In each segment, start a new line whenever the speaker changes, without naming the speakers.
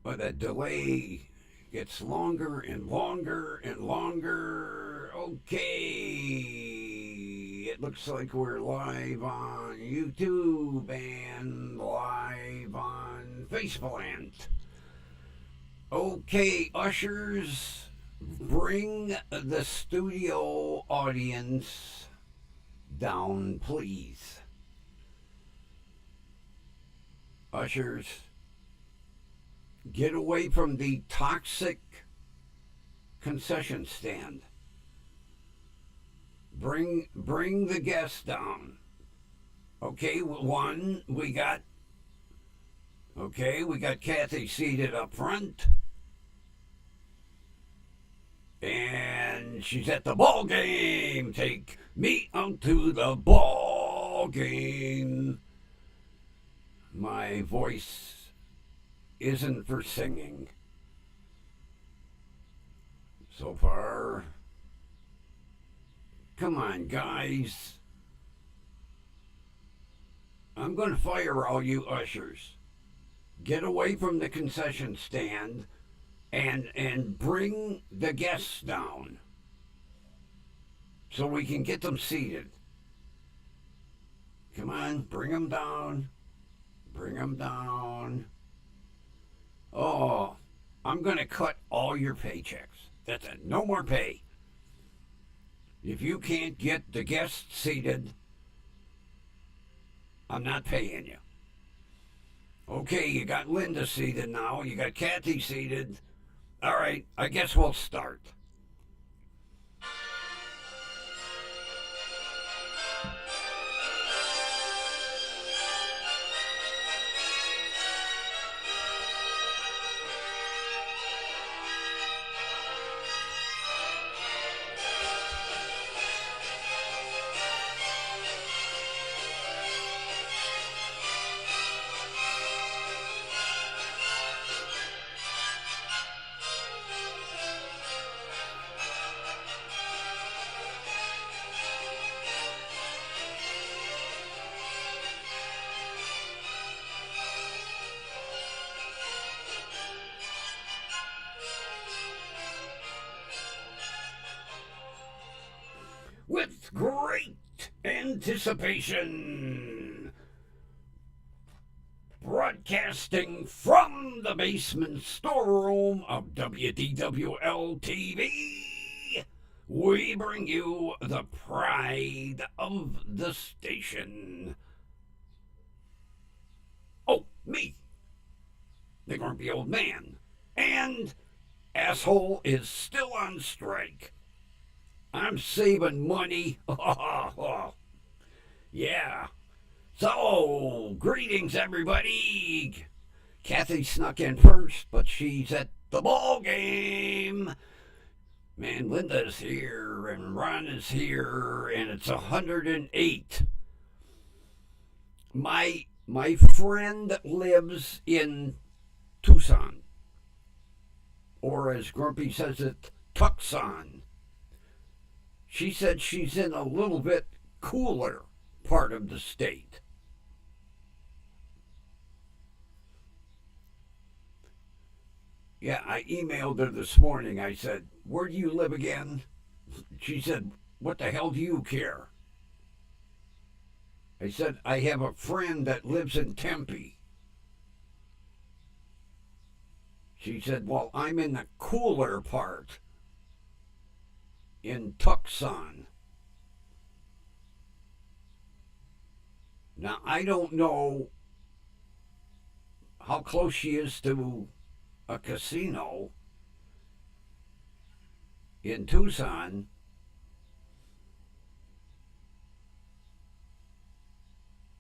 But the delay gets longer and longer and longer. Okay, it looks like we're live on YouTube and live on Facebook. Okay, ushers, bring the studio audience down, please. Ushers, get away from the toxic concession stand. Bring the guests down. Okay, we got Kathy seated up front. And she's at the ball game. Take me out to the ball game. My voice isn't for singing so far. Come on, guys. I'm going to fire all you ushers. Get away from the concession stand and bring the guests down so we can get them seated. Come on, bring them down. Bring them down. Oh, I'm going to cut all your paychecks. That's it. No more pay. If you can't get the guests seated, I'm not paying you. Okay, you got Linda seated now. You got Kathy seated. All right, I guess we'll start. With great anticipation, broadcasting from the basement storeroom of WDWL TV, we bring you the pride of the station. Oh, me, the grumpy old man, and asshole is still on strike. I'm saving money. Yeah. So, greetings, everybody. Kathy snuck in first, but she's at the ball game. Man, Linda's here, and Ron is here, and it's 108. My friend lives in Tucson, or as Grumpy says it, Tucson. She said she's in a little bit cooler part of the state. Yeah, I emailed her this morning. I said, where do you live again? She said, what the hell do you care? I said, I have a friend that lives in Tempe. She said, well, I'm in the cooler part in Tucson. Now, I don't know how close she is to a casino in Tucson.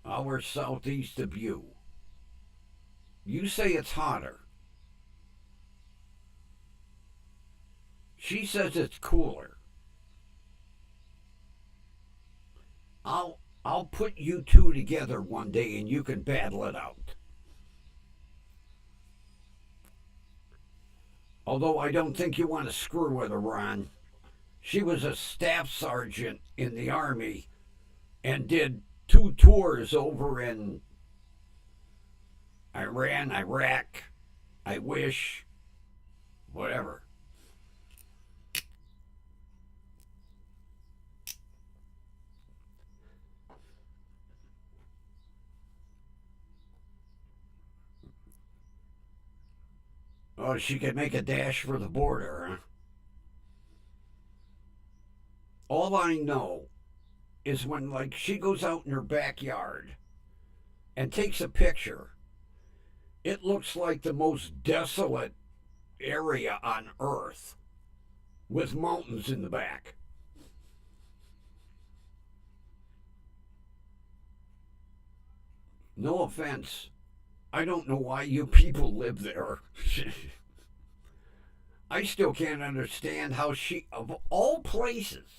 Hours southeast of you. You say it's hotter. She says it's cooler. I'll put you two together one day and you can battle it out. Although I don't think you want to screw with her, Ron. She was a staff sergeant in the Army and did 2 tours over in Iran, Iraq, I wish, whatever. Oh, she could make a dash for the border, huh? All I know is when, like, she goes out in her backyard and takes a picture, it looks like the most desolate area on earth with mountains in the back. No offense. I don't know why you people live there. I still can't understand how she, of all places,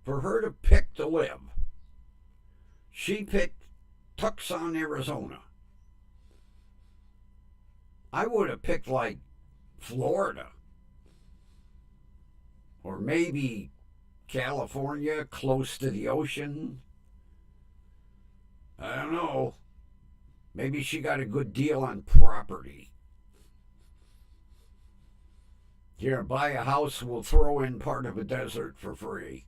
for her to pick to live, she picked Tucson, Arizona. I would have picked like Florida or maybe California, close to the ocean. I don't know. Maybe she got a good deal on property. Here, buy a house, we'll throw in part of a desert for free.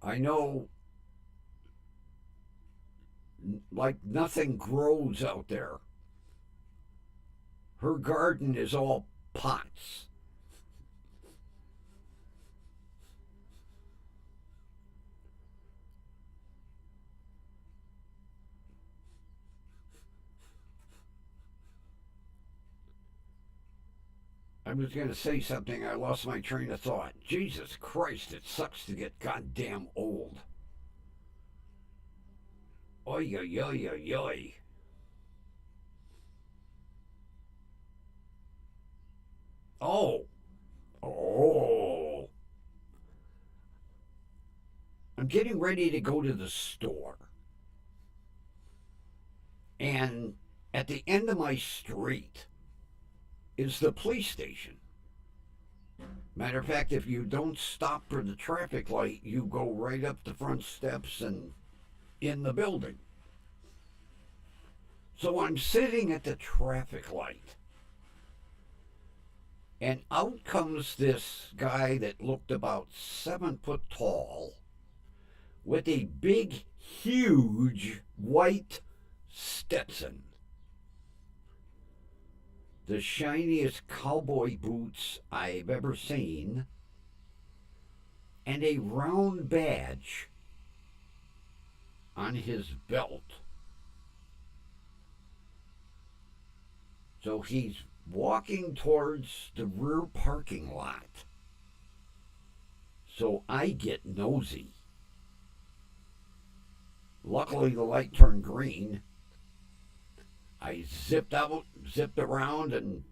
I know, like, nothing grows out there. Her garden is all pots. I was going to say something. I lost my train of thought. Jesus Christ, it sucks to get goddamn old. Oy, oy, oy, oy, oy. Oh, oh. I'm getting ready to go to the store. And at the end of my street is the police station. Matter of fact, if you don't stop for the traffic light, you go right up the front steps and in the building. So I'm sitting at the traffic light. And out comes this guy that looked about 7 foot tall with a big, huge white Stetson. The shiniest cowboy boots I've ever seen, and a round badge on his belt. So he's walking towards the rear parking lot. So I get nosy. Luckily, the light turned green. I zipped out, zipped around, and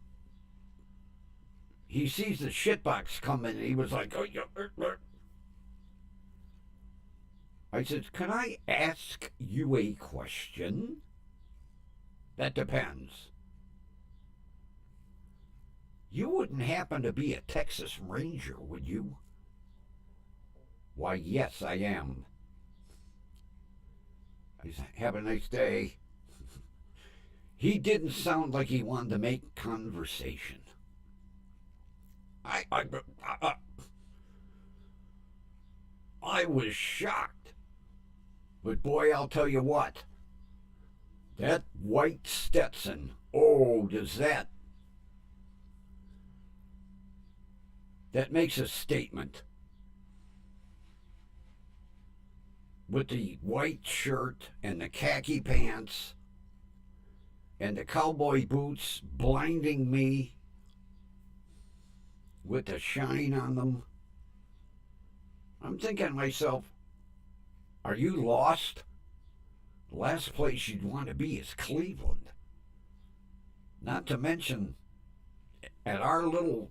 he sees the shitbox coming, and he was like, oh, yeah. I said, can I ask you a question? That depends. You wouldn't happen to be a Texas Ranger, would you? Why, yes, I am. I said, have a nice day. He didn't sound like he wanted to make conversation. I was shocked. But boy, I'll tell you what. That white Stetson, oh, that makes a statement. With the white shirt and the khaki pants and the cowboy boots blinding me with the shine on them. I'm thinking to myself, are you lost? The last place you'd want to be is Cleveland. Not to mention, at our little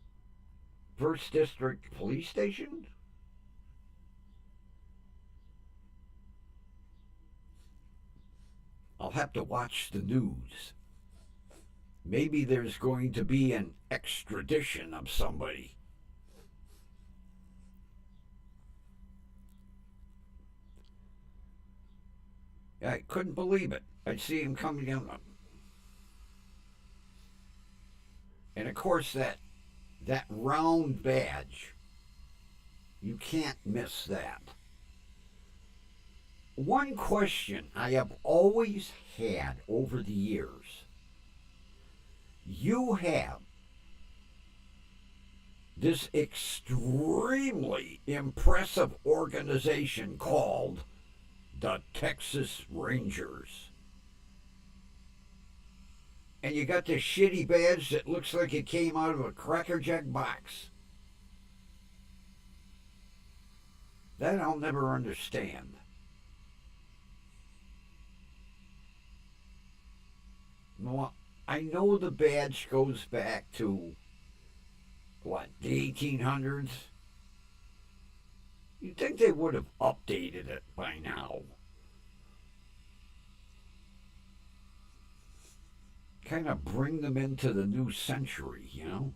1st District police station, I'll have to watch the news. maybe there's going to be an extradition of somebody. I couldn't believe it. I'd see him coming down. And of course, that round badge, you can't miss that. One question I have always had over the years, you have this extremely impressive organization called the Texas Rangers. And you got this shitty badge that looks like it came out of a Cracker Jack box. That I'll never understand. Well, I know the badge goes back to, what, the 1800s? You'd think they would have updated it by now. Kind of bring them into the new century, you know?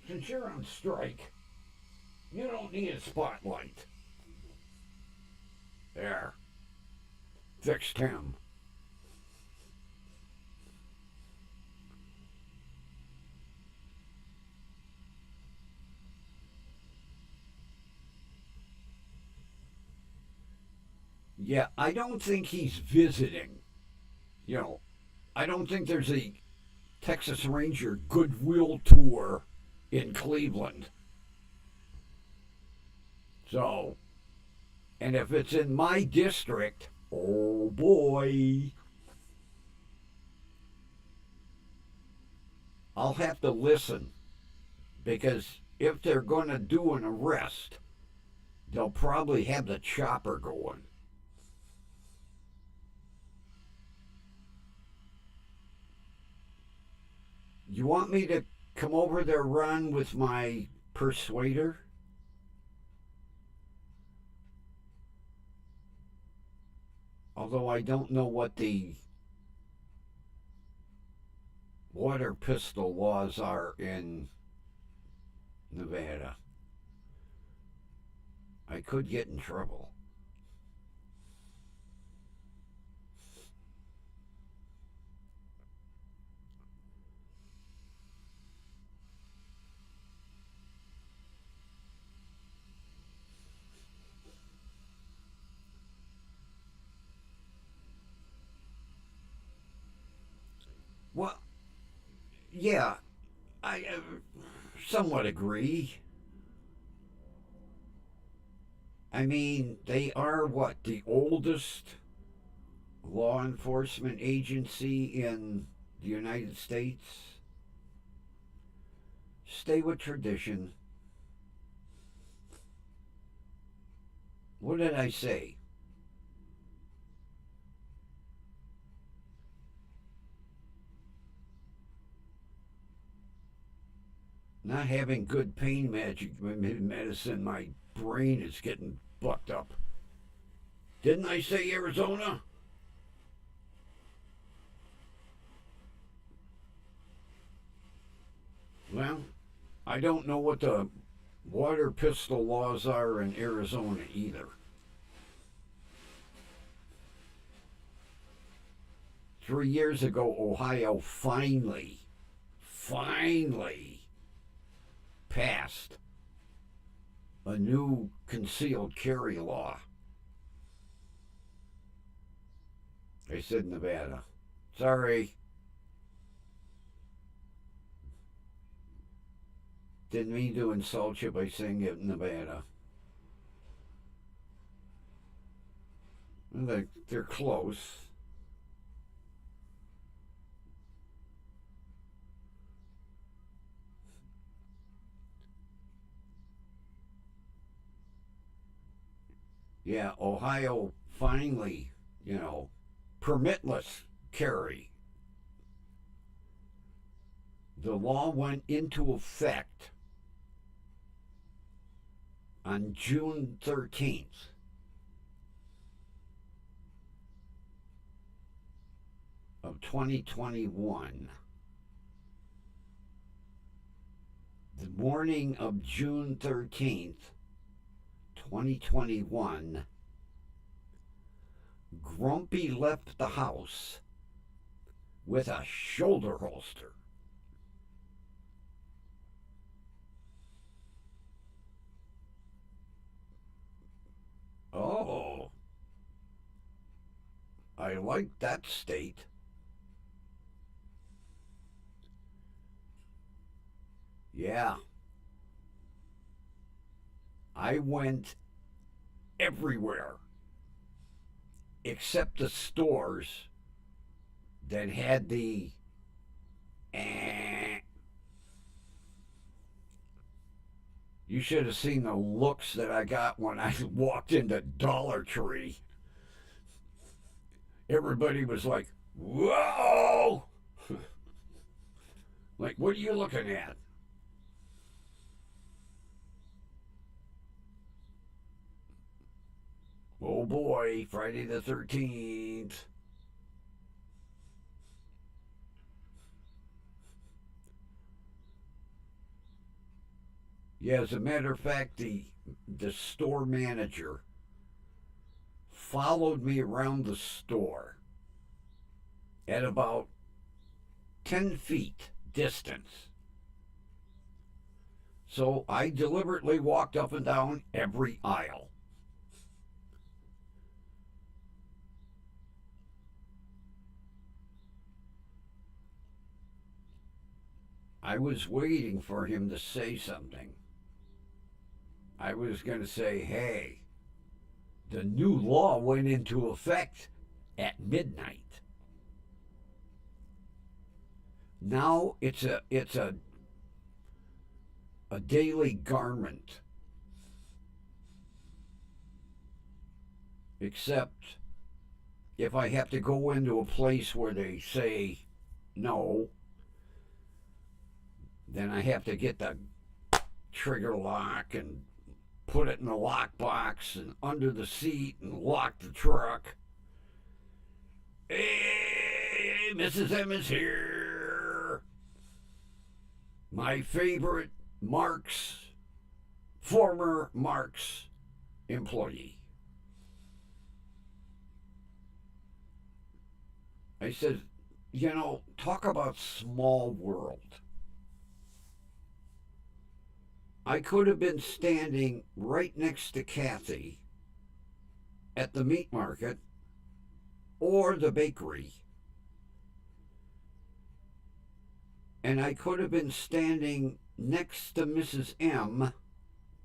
Since you're on strike, you don't need a spotlight. There. Fixed him. Yeah, I don't think he's visiting. You know, I don't think there's a Texas Ranger Goodwill tour in Cleveland. So, and if it's in my district, oh boy, I'll have to listen. Because if they're going to do an arrest, they'll probably have the chopper going. You want me to come over there, Ron, with my persuader? Although I don't know what the water pistol laws are in Nevada. I could get in trouble. Well, yeah, I somewhat agree. I mean, they are what, the oldest law enforcement agency in the United States? Stay with tradition. What did I say? Not having good pain medicine, my brain is getting fucked up. Didn't I say Arizona? Well, I don't know what the water pistol laws are in Arizona either. 3 years ago, Ohio finally passed a new concealed carry law. I said Nevada. Sorry. Didn't mean to insult you by saying it Nevada. They're close. Yeah, Ohio finally, permitless carry. The law went into effect on June 13th of 2021. The morning of June 13th, 2021, Grumpy left the house with a shoulder holster. Oh, I like that state. Yeah, I went everywhere except the stores that had the eh. You should have seen the looks that I got when I walked into Dollar Tree. Everybody was like, whoa! Like, what are you looking at? Oh boy, Friday the 13th. Yeah, as a matter of fact, the store manager followed me around the store at about 10 feet distance. So I deliberately walked up and down every aisle. I was waiting for him to say something. I was going to say, hey, the new law went into effect at midnight. Now it's a daily garment, except if I have to go into a place where they say no, then I have to get the trigger lock and put it in the lockbox and under the seat and lock the truck. Hey, Mrs. M is here. My favorite Mark's, former Mark's employee. I said, talk about small world. I could have been standing right next to Kathy at the meat market or the bakery. And I could have been standing next to Mrs. M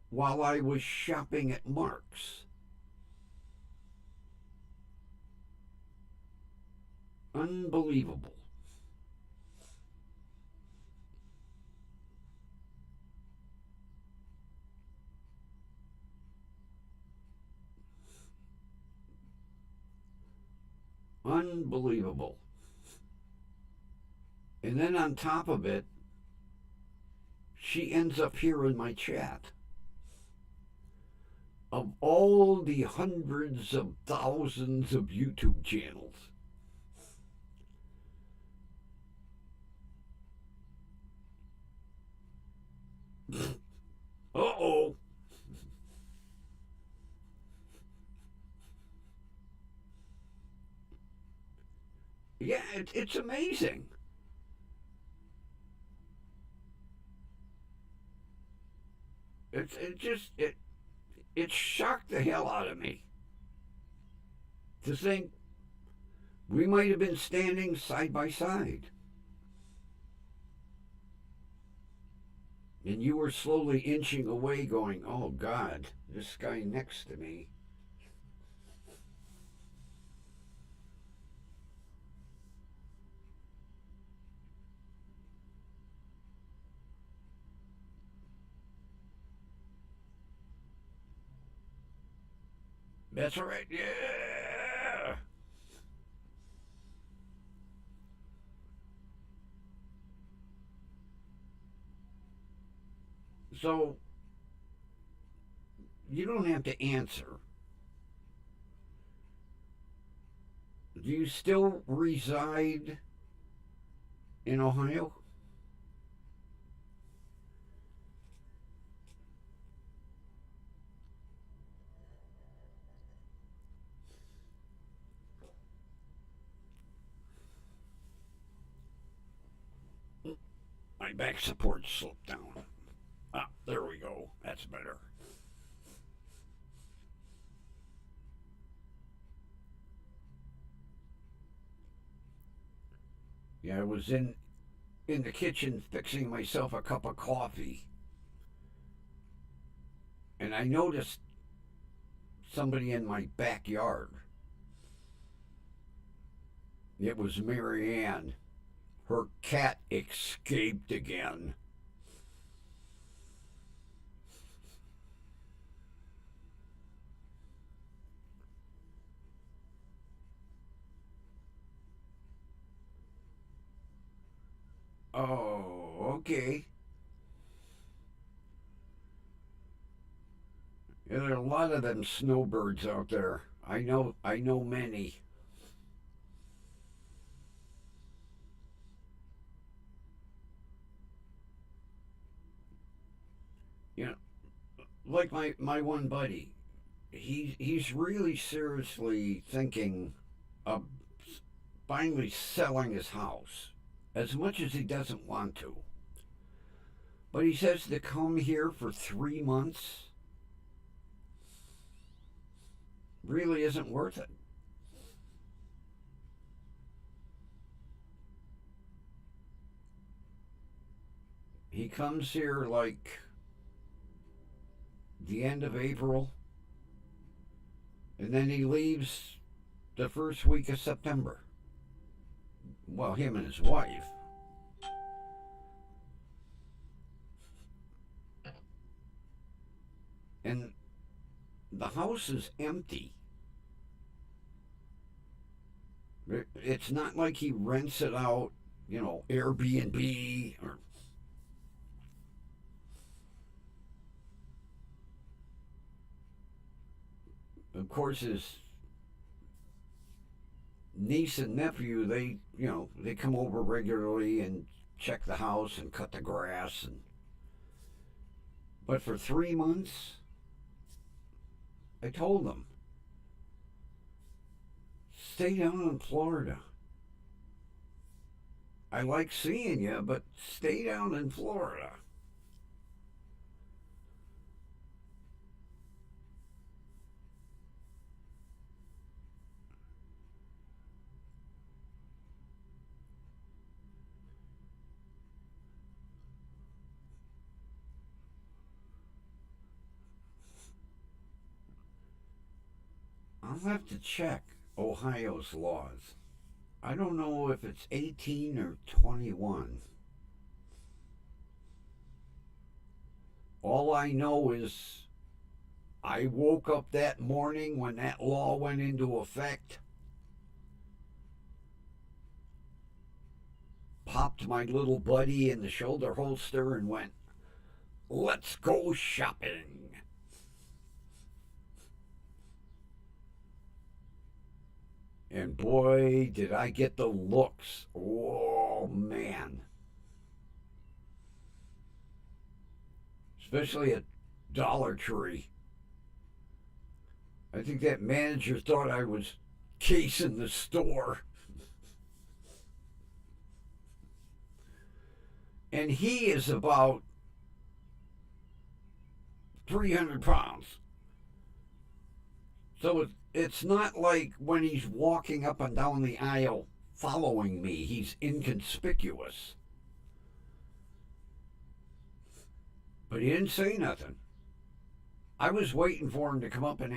while I was shopping at Mark's. Unbelievable. Unbelievable. And then on top of it, she ends up here in my chat. Of all the hundreds of thousands of YouTube channels, uh-oh. Yeah, it's amazing. It shocked the hell out of me to think we might have been standing side by side. And you were slowly inching away, going, oh God, this guy next to me. That's right, yeah. So you don't have to answer. Do you still reside in Ohio? My back support slipped down. Ah, there we go. That's better. Yeah, I was in the kitchen fixing myself a cup of coffee, and I noticed somebody in my backyard. It was Marianne. Her cat escaped again. Oh, okay. Yeah, there are a lot of them snowbirds out there. I know many. You know, like my one buddy. He's really seriously thinking of finally selling his house, as much as he doesn't want to. But he says to come here for 3 months really isn't worth it. He comes here like the end of April, and then he leaves the first week of September. Well, him and his wife. And the house is empty. It's not like he rents it out, Airbnb or. Of course, his niece and nephew, they come over regularly and check the house and cut the grass. But for 3 months, I told them, stay down in Florida. I like seeing you, but stay down in Florida. I'll have to check Ohio's laws. I don't know if it's 18 or 21. All I know is I woke up that morning when that law went into effect, popped my little buddy in the shoulder holster, and went, let's go shopping. And boy, did I get the looks. Oh, man. Especially at Dollar Tree. I think that manager thought I was casing the store. And he is about 300 pounds. So it's not like when he's walking up and down the aisle following me, he's inconspicuous. But he didn't say nothing. I was waiting for him to come up and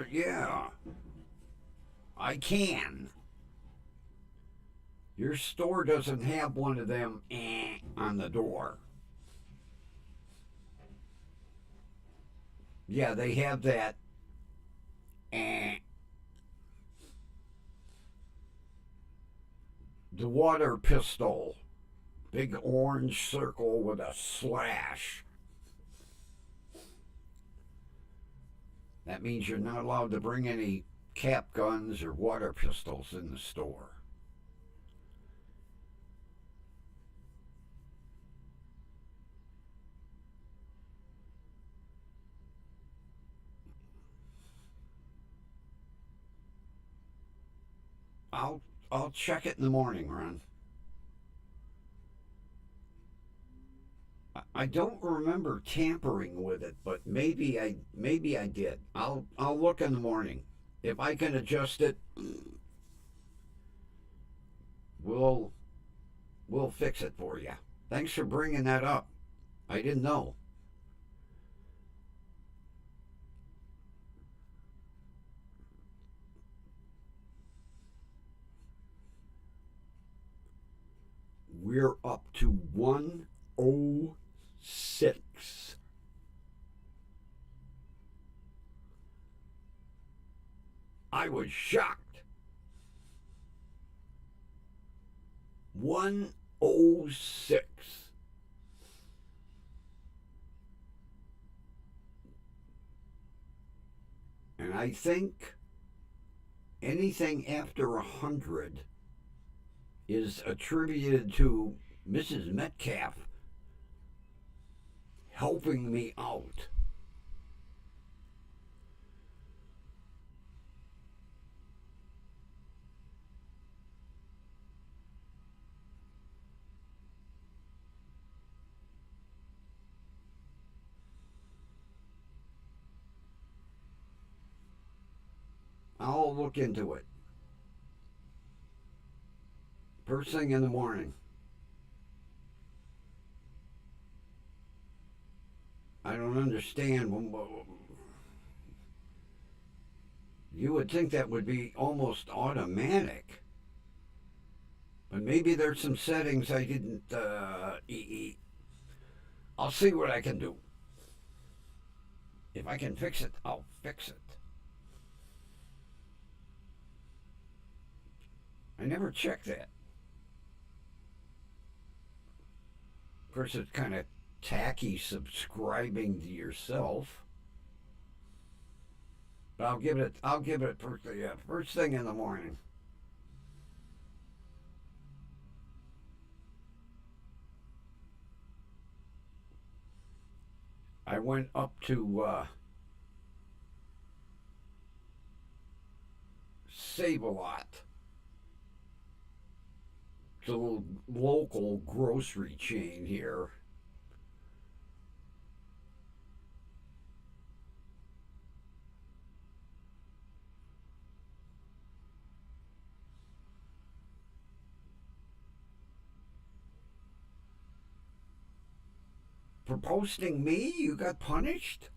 yeah, I can. Your store doesn't have one of them on the door. Yeah, they have that. The water pistol. Big orange circle with a slash. That means you're not allowed to bring any cap guns or water pistols in the store. I'll check it in the morning, Ron. I don't remember tampering with it, but maybe I did. I'll look in the morning. If I can adjust it, we'll we'll fix it for you. Thanks for bringing that up. I didn't know. We're up to 106. I was shocked. 106. And I think anything after 100 is attributed to Mrs. Metcalf helping me out. I'll look into it. First thing in the morning. I don't understand. You would think that would be almost automatic. But maybe there's some settings I didn't. I'll see what I can do. If I can fix it, I'll fix it. I never checked that. Of course, it's kind of tacky subscribing to yourself. But I'll give it first thing in the morning. I went up to Save a Lot. It's a little local grocery chain here. For posting me, you got punished?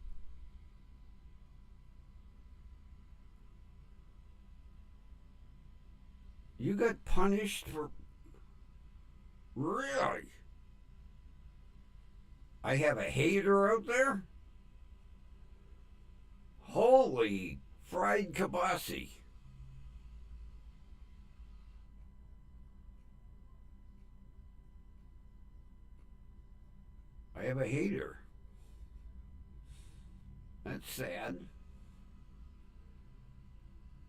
You got punished for. Really? I have a hater out there? Holy fried kibasi. I have a hater. That's sad.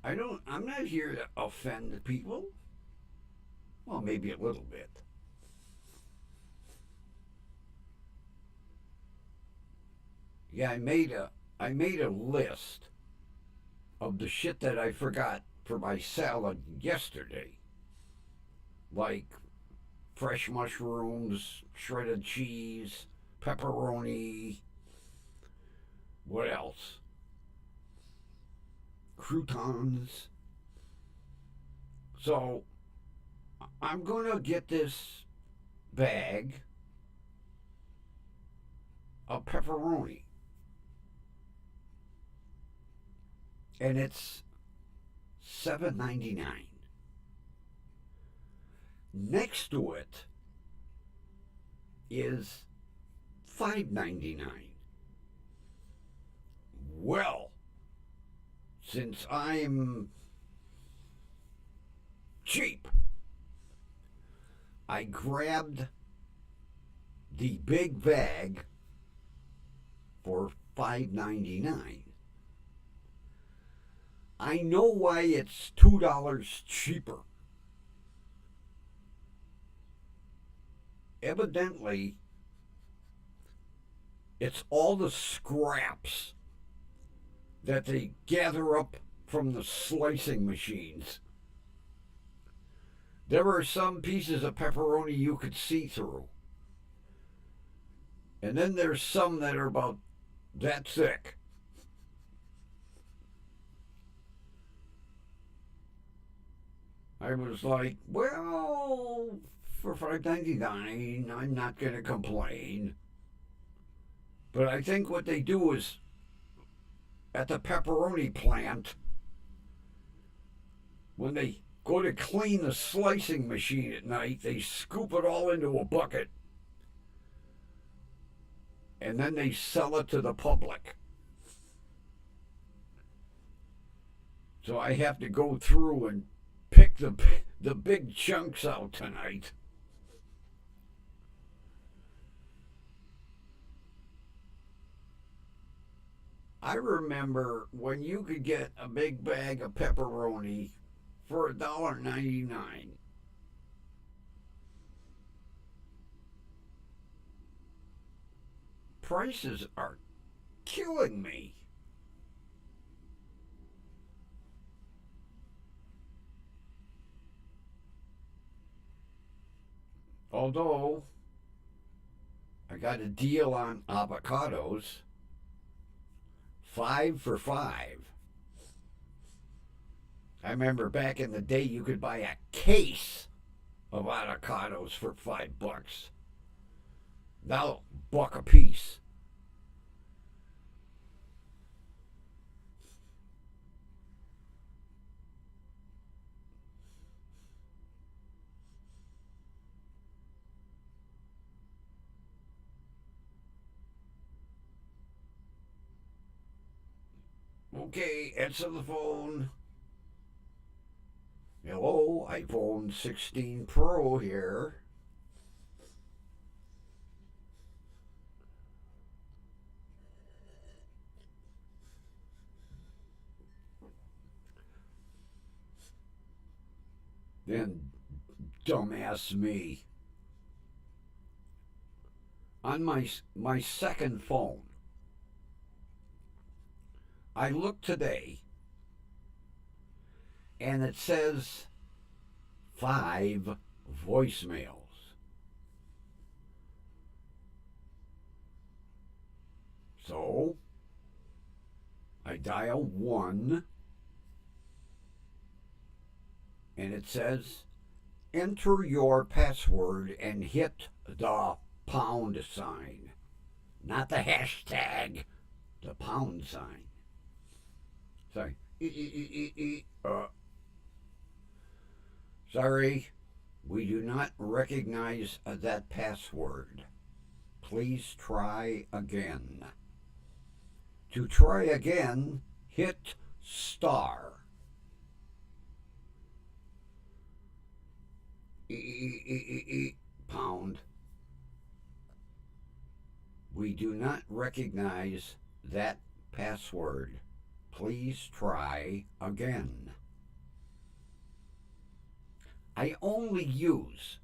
I'm not here to offend people. Well, maybe a little bit. Yeah, I made a list of the shit that I forgot for my salad yesterday. Like fresh mushrooms, shredded cheese, pepperoni, what else? Croutons. So I'm going to get this bag of pepperoni. And it's $7.99. Next to it is $5.99. Well, since I'm cheap, I grabbed the big bag for $5.99. I know why it's $2 cheaper. Evidently, it's all the scraps that they gather up from the slicing machines. There are some pieces of pepperoni you could see through. And then there's some that are about that thick. I was like, well, for $5.99, I'm not going to complain. But I think what they do is, at the pepperoni plant, when they go to clean the slicing machine at night, they scoop it all into a bucket. And then they sell it to the public. So I have to go through and pick the big chunks out tonight. I remember when you could get a big bag of pepperoni for $1.99. Prices are killing me. Although I got a deal on avocados, 5 for $5. I remember back in the day you could buy a case of avocados for $5. Now, $1 a piece. Okay, answer the phone. Hello, iPhone 16 Pro here. Then dumbass me. On my second phone, I looked today and it says 5 voicemails. So I dial 1 and it says enter your password and hit the pound sign. Not the hashtag, the pound sign. Sorry. Sorry, we do not recognize that password. Please try again. To try again, hit star. Pound. We do not recognize that password. Please try again. I only use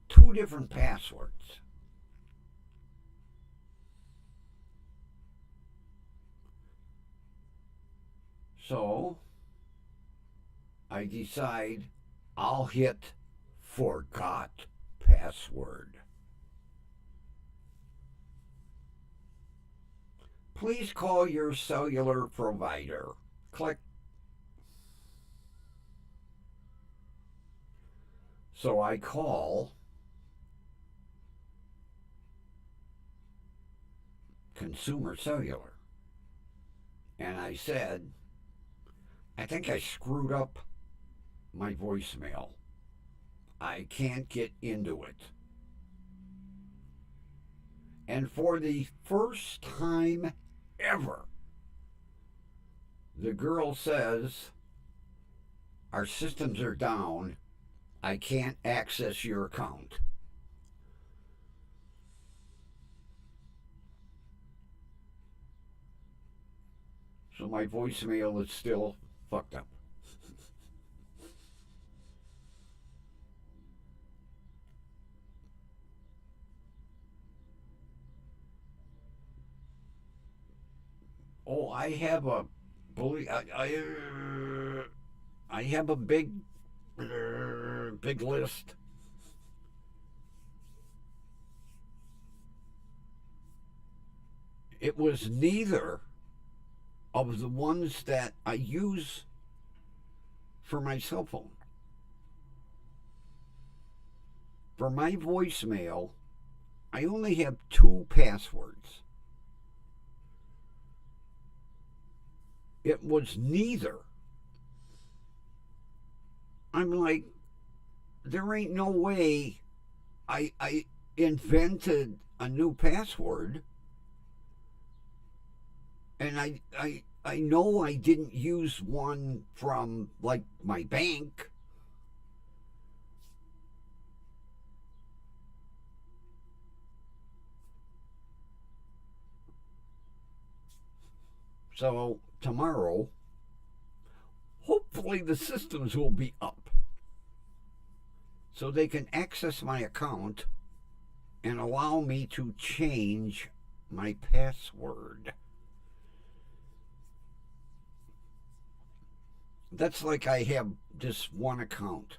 2 different passwords. So I decide I'll hit forgot password. Please call your cellular provider. Click. So I call Consumer Cellular. And I said, I think I screwed up my voicemail. I can't get into it. And for the first time ever, the girl says, our systems are down. I can't access your account. So my voicemail is still fucked up. Oh, I have a I have a big list. It was neither of the ones that I use for my cell phone. For my voicemail, I only have 2 passwords. It was neither. I'm like, there ain't no way I invented a new password, and I know I didn't use one from like my bank. So tomorrow, hopefully the systems will be up so they can access my account and allow me to change my password. That's like I have this one account.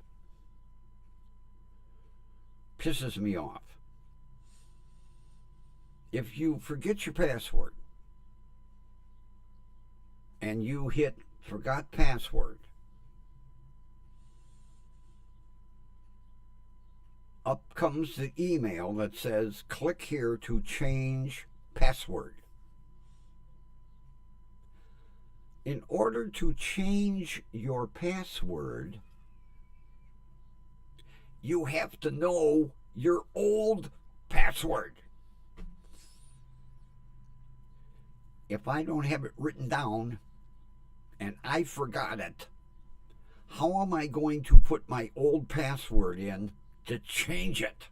Pisses me off. If you forget your password and you hit forgot password, up comes the email that says click here to change password. In order to change your password, you have to know your old password. If I don't have it written down and I forgot it, how am I going to put my old password in to change it?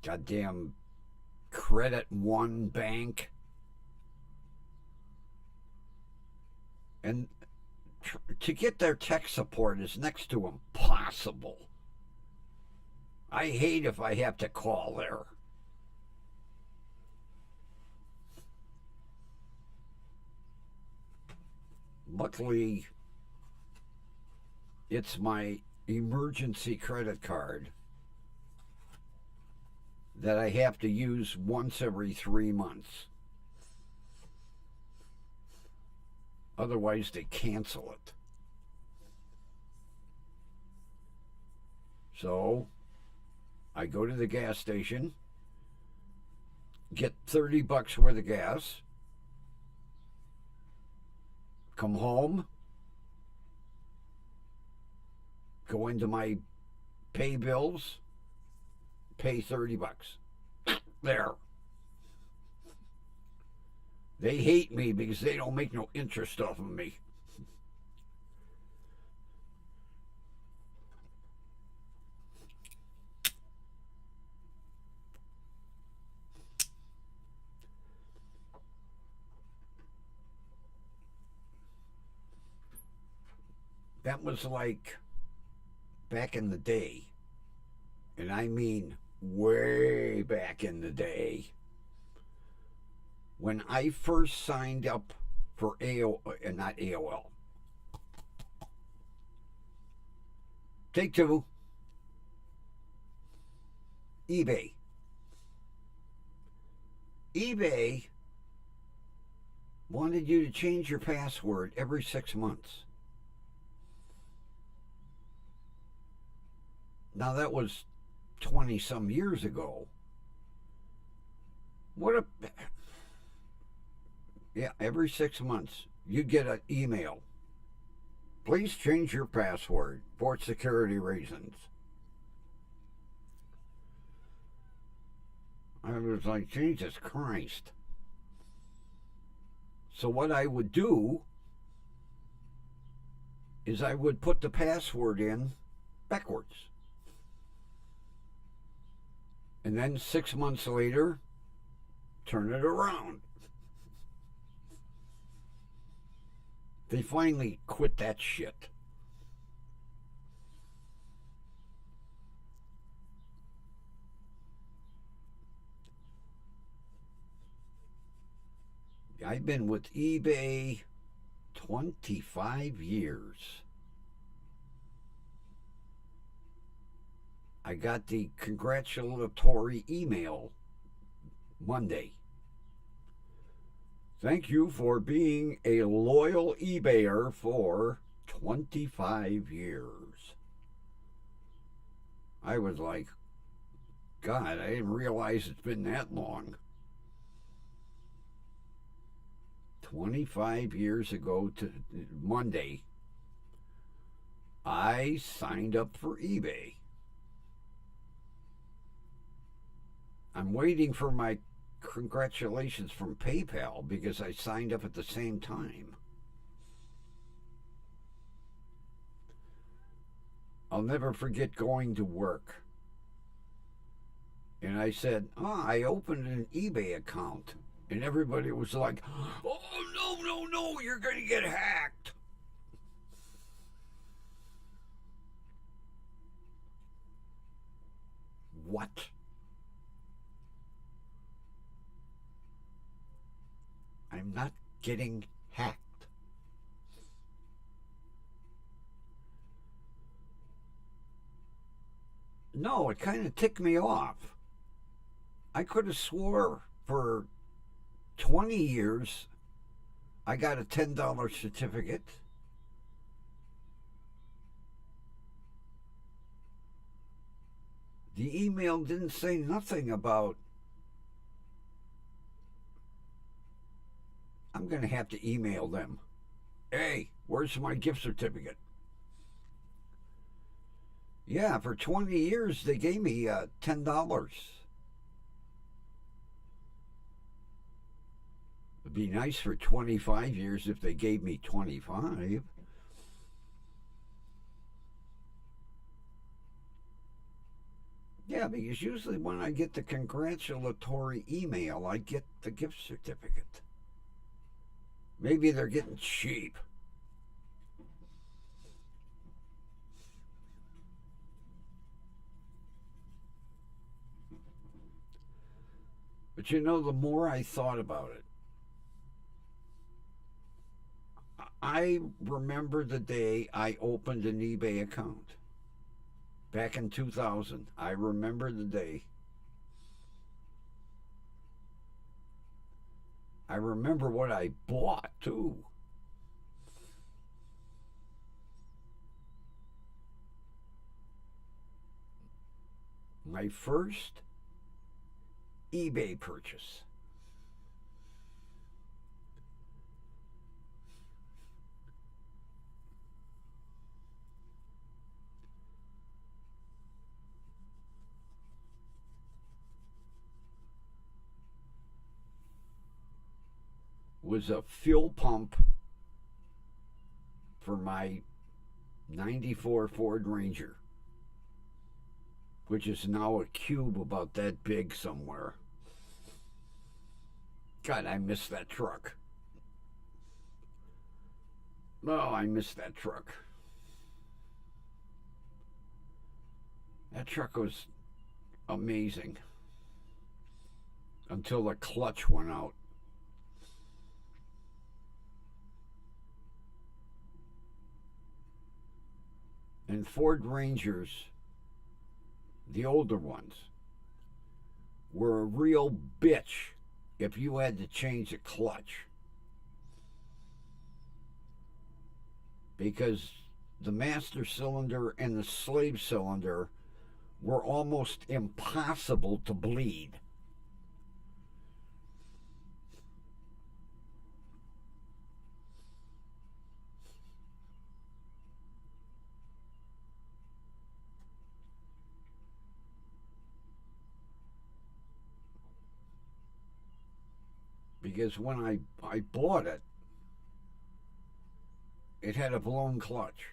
Goddamn Credit One Bank. And to get their tech support is next to impossible. I hate if I have to call there. Luckily, it's my emergency credit card that I have to use once every 3 months. Otherwise, they cancel it. So, I go to the gas station, get $30 worth of gas, come home, go into my pay bills, pay $30. There. They hate me because they don't make no interest off of me. That was like back in the day, and I mean way back in the day, when I first signed up for not AOL. Take 2. eBay. eBay wanted you to change your password every 6 months. Now that was 20 some years ago. Yeah, every 6 months you get an email. Please change your password for security reasons. I was like, Jesus Christ. So what I would do is I would put the password in backwards. And then 6 months later, turn it around. They finally quit that shit. I've been with eBay 25 years. I got the congratulatory email Monday. Thank you for being a loyal eBayer for 25 years. I was like, God, I didn't realize it's been that long. 25 years ago to Monday, I signed up for eBay. I'm waiting for my congratulations from PayPal because I signed up at the same time. I'll never forget going to work. And I said, I opened an eBay account. And everybody was like, oh, no, you're going to get hacked. What? I'm not getting hacked. No, it kind of ticked me off. I could have swore for 20 years I got a $10 certificate. The email didn't say nothing about, I'm going to have to email them. Hey, where's my gift certificate? Yeah, for 20 years they gave me $10. It'd be nice for 25 years if they gave me 25. Yeah, because usually when I get the congratulatory email, I get the gift certificate. Maybe they're getting cheap. But you know, the more I thought about it, I remember the day I opened an eBay account. Back in 2000. I remember the day. I remember what I bought, too. My first eBay purchase. Was a fuel pump for my 94 Ford Ranger, which is now a cube about that big somewhere. God, I miss that truck. Oh, I miss that truck. That truck was amazing until the clutch went out. And Ford Rangers, the older ones, were a real bitch if you had to change the clutch. Because the master cylinder and the slave cylinder were almost impossible to bleed. Because when I bought it, it had a blown clutch.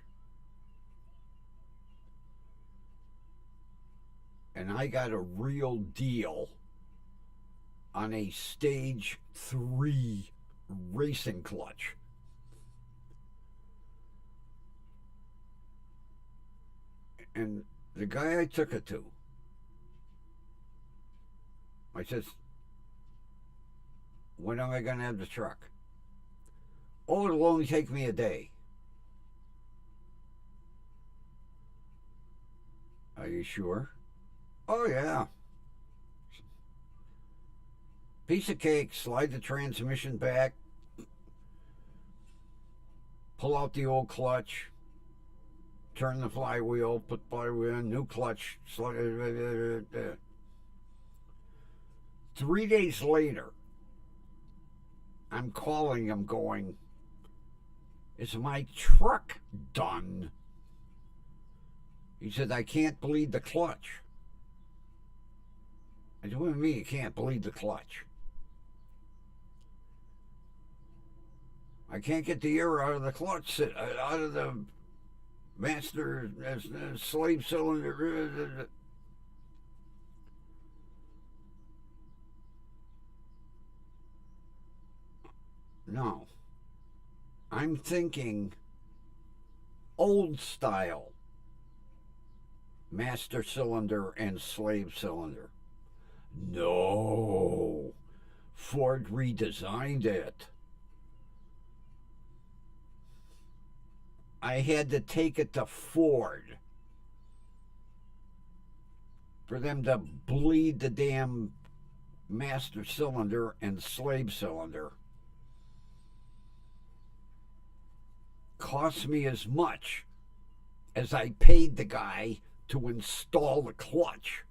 And I got a real deal on a stage 3 racing clutch. And the guy I took it to, I says, when am I going to have the truck? Oh, it'll only take me a day. Are you sure? Oh, yeah. Piece of cake, slide the transmission back, pull out the old clutch, turn the flywheel, put flywheel in, new clutch, slide. 3 days later, I'm calling him going, is my truck done? He said, I can't bleed the clutch. I said, what do you mean you can't bleed the clutch? I can't get the air out of the clutch, out of the master slave cylinder. No. I'm thinking old style master cylinder and slave cylinder. No. Ford redesigned it. I had to take it to Ford for them to bleed the damn master cylinder and slave cylinder. Cost me as much as I paid the guy to install the clutch.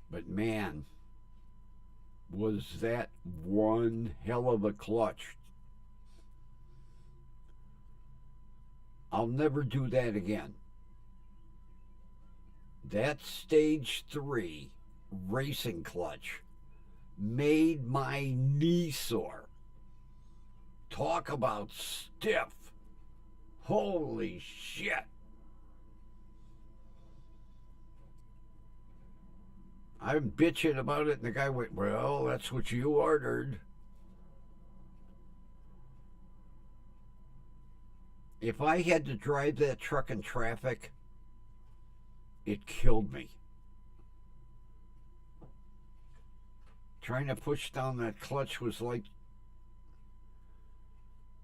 But man, was that one hell of a clutch. I'll never do that again. That stage 3 racing clutch made my knee sore. Talk about stiff. Holy shit. I'm bitching about it, and the guy went, well, that's what you ordered. If I had to drive that truck in traffic, it killed me. Trying to push down that clutch was like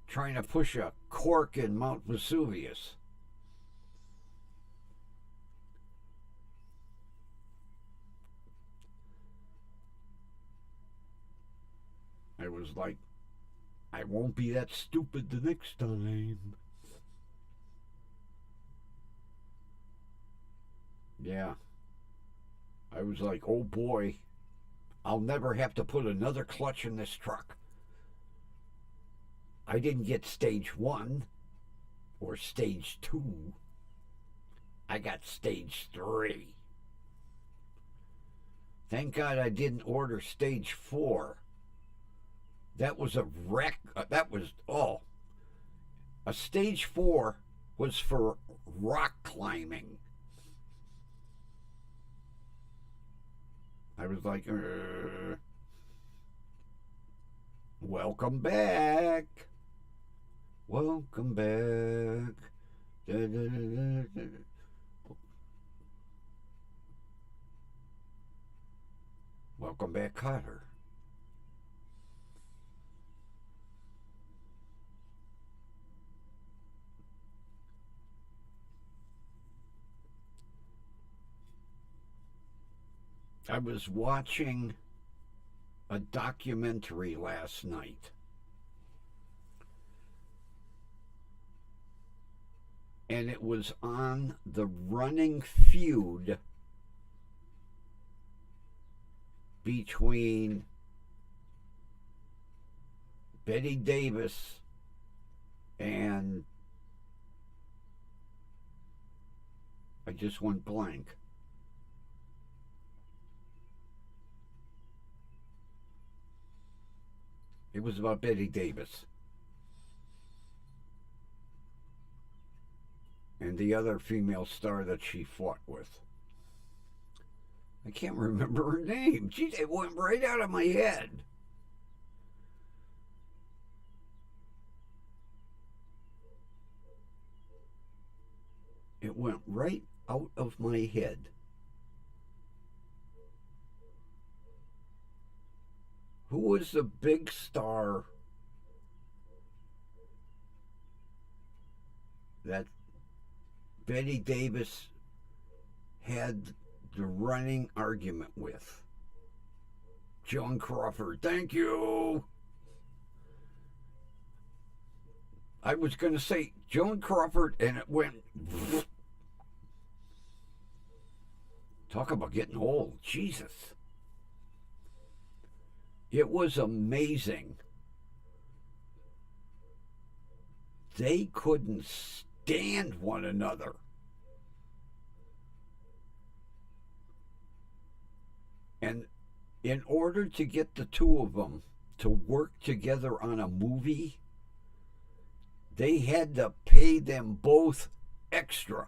trying to push a cork in Mount Vesuvius. I was like, I won't be that stupid the next time. Yeah. I was like, oh boy, I'll never have to put another clutch in this truck. I didn't get stage 1 or stage 2. I got stage 3. Thank God I didn't order stage 4. That was a wreck. A stage 4 was for rock climbing. I was like, welcome back. Welcome back. Welcome back, Cotter. I was watching a documentary last night. And it was on the running feud between Betty Davis and I just went blank. It was about Betty Davis. and the other female star that she fought with. I can't remember her name. Jeez, it went right out of my head. It went right out of my head. Who was the big star that Betty Davis had the running argument with? Joan Crawford. Thank you. I was going to say Joan Crawford, and it went. Talk about getting old. Jesus. It was amazing. They couldn't stand one another. And in order to get the two of them to work together on a movie, they had to pay them both extra.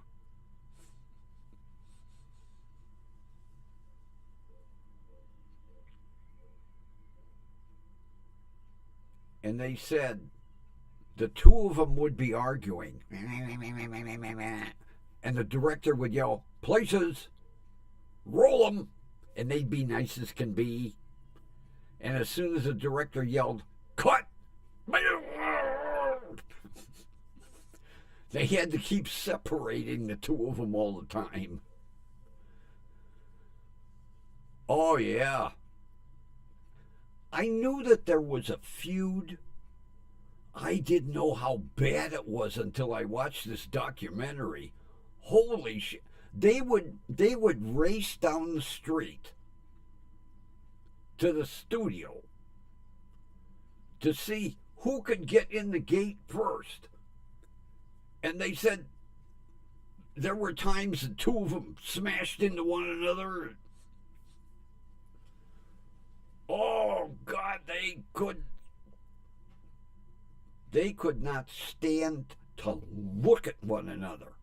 And they said the two of them would be arguing. And the director would yell, "Places, roll them." And they'd be nice as can be. And as soon as the director yelled, "Cut!" they had to keep separating the two of them all the time. Oh, yeah. I knew that there was a feud. I didn't know how bad it was until I watched this documentary. Holy shit. They would race down the street to the studio to see who could get in the gate first. And they said there were times the two of them smashed into one another. Oh, God, they could not stand to look at one another.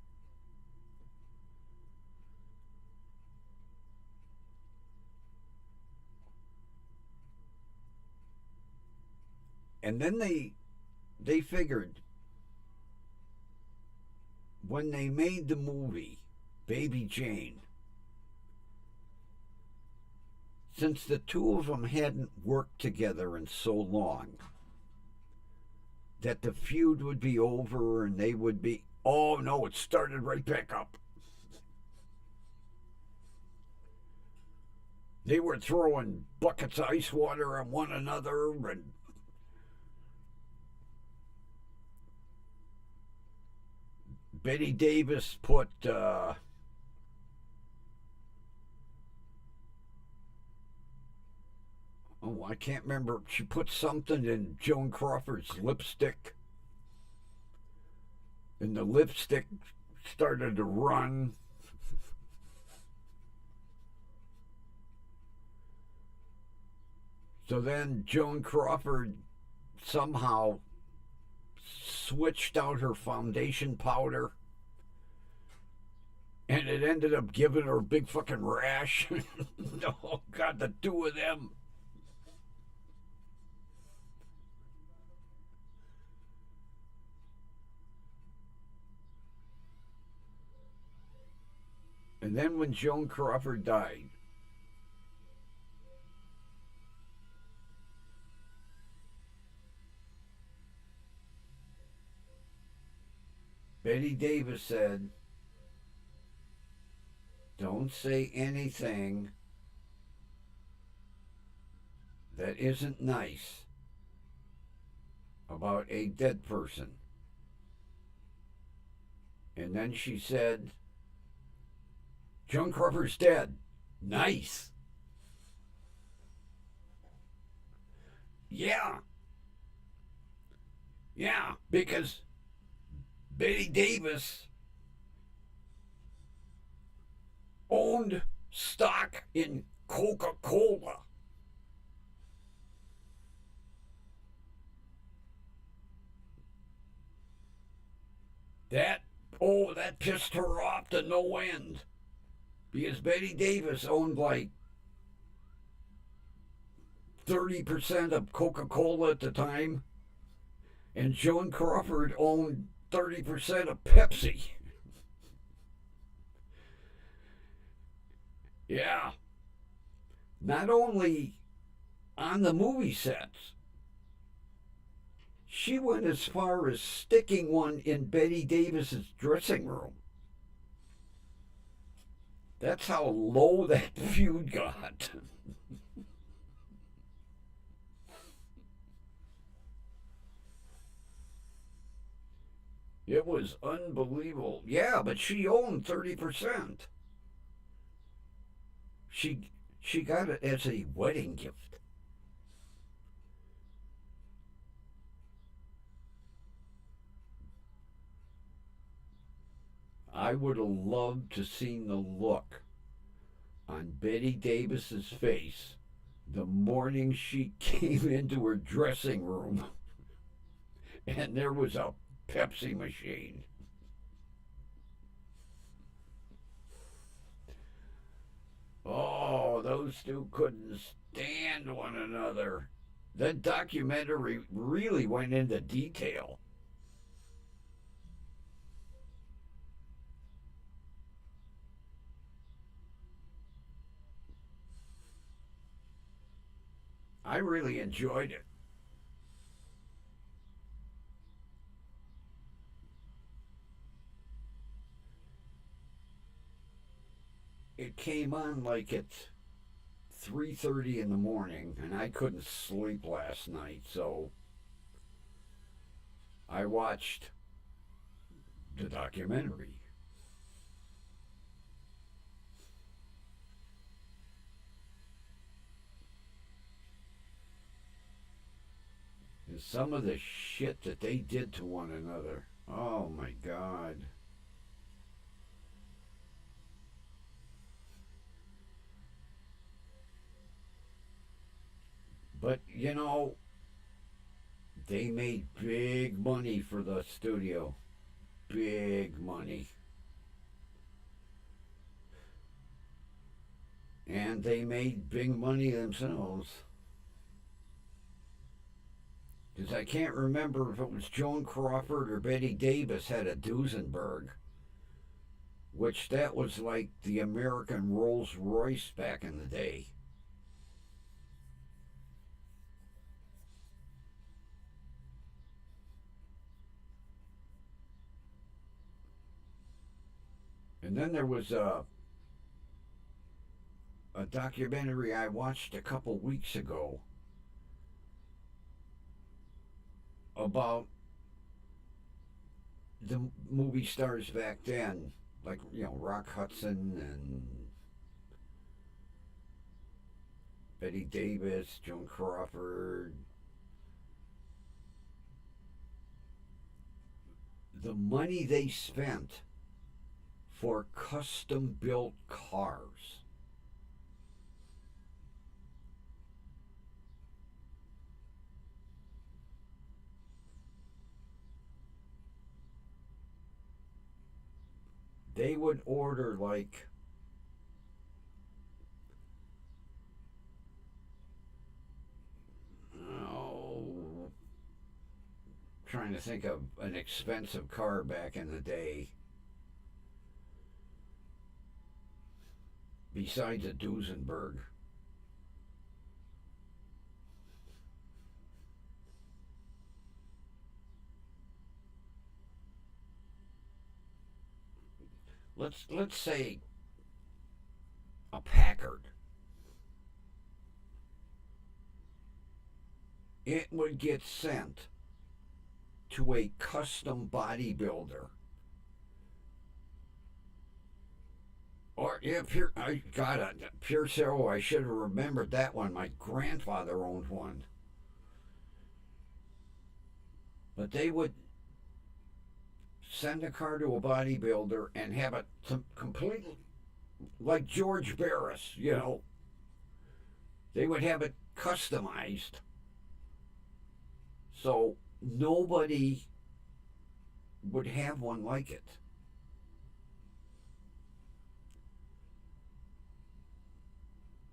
And then they figured when they made the movie Baby Jane, since the two of them hadn't worked together in so long, that the feud would be over and they would be, oh no, it started right back up. They were throwing buckets of ice water on one another, and Betty Davis put I can't remember. She put something in Joan Crawford's lipstick, and the lipstick started to run. So then Joan Crawford somehow switched out her foundation powder, and it ended up giving her a big fucking rash. Oh, God, the two of them. And then when Joan Crawford died, Betty Davis said, "Don't say anything that isn't nice about a dead person." And then she said, "Joan Crawford's dead. Nice." Yeah. Yeah, because Betty Davis owned stock in Coca-Cola. That Oh, that pissed her off to no end. Because Betty Davis owned like 30% of Coca Cola at the time, and Joan Crawford owned 30% of Pepsi. Yeah. Not only on the movie sets, she went as far as sticking one in Betty Davis's dressing room. That's how low that feud got. It was unbelievable. Yeah, but she owned 30%. She got it as a wedding gift. I would have loved to seen the look on Betty Davis's face the morning she came into her dressing room and there was a Pepsi machine. Oh, those two couldn't stand one another. That documentary really went into detail. I really enjoyed it. It came on like at 3:30 in the morning, and I couldn't sleep last night, so I watched the documentary. And some of the shit that they did to one another. Oh my God. But you know, they made big money for the studio. Big money. And they made big money themselves. Because I can't remember if it was Joan Crawford or Betty Davis had a Duesenberg, which that was like the American Rolls Royce back in the day. And then there was a documentary I watched a couple weeks ago about the movie stars back then, like, Rock Hudson and Betty Davis, Joan Crawford. The money they spent for custom built cars. They would order like, oh, trying to think of an expensive car back in the day besides a Duesenberg. Let's say a Packard. It would get sent to a custom bodybuilder. Or yeah, I got a Pure Zero. I should have remembered that one. My grandfather owned one. But they would send a car to a bodybuilder and have it completely like George Barris. They would have it customized so nobody would have one like it.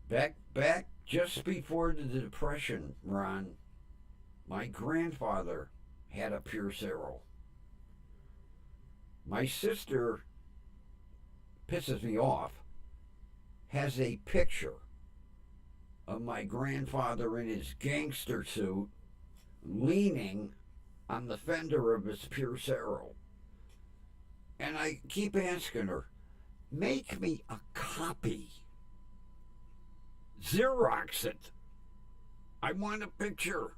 Back just before the Depression, Ron, my grandfather had a Pierce Arrow. My sister, pisses me off, has a picture of my grandfather in his gangster suit leaning on the fender of his Pierce Arrow. And I keep asking her, make me a copy. Xerox it. I want a picture.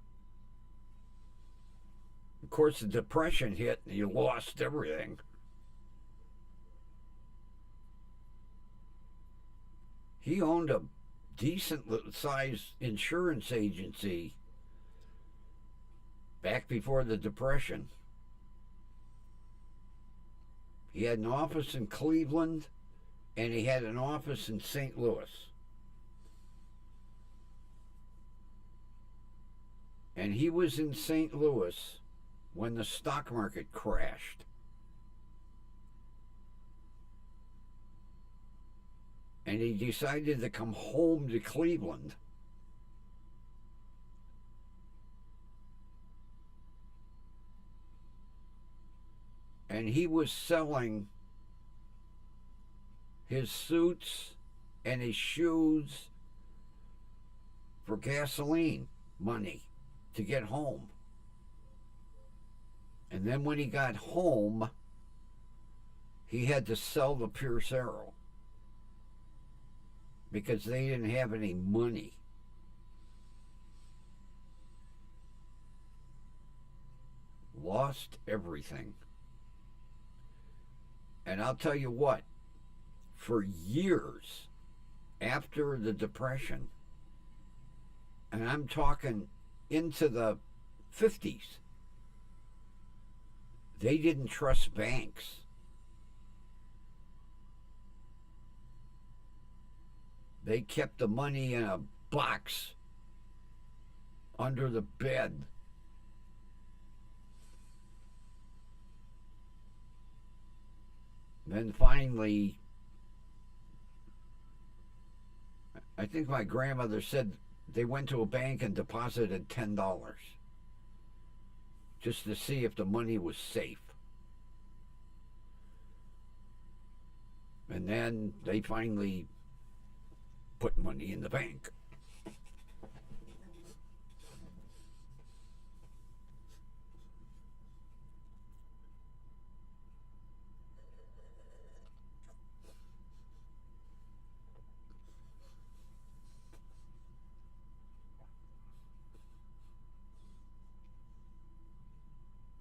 Of course, the Depression hit and you lost everything. He owned a decent sized insurance agency back before the Depression. He had an office in Cleveland and he had an office in St. Louis. And he was in St. Louis when the stock market crashed. And he decided to come home to Cleveland. And he was selling his suits and his shoes for gasoline money to get home. And then when he got home, he had to sell the Pierce Arrow because they didn't have any money. Lost everything. And I'll tell you what, for years after the Depression, and I'm talking into the 50s, they didn't trust banks. They kept the money in a box under the bed. Then finally, I think my grandmother said they went to a bank and deposited $10 just to see if the money was safe. And then they finally put money in the bank.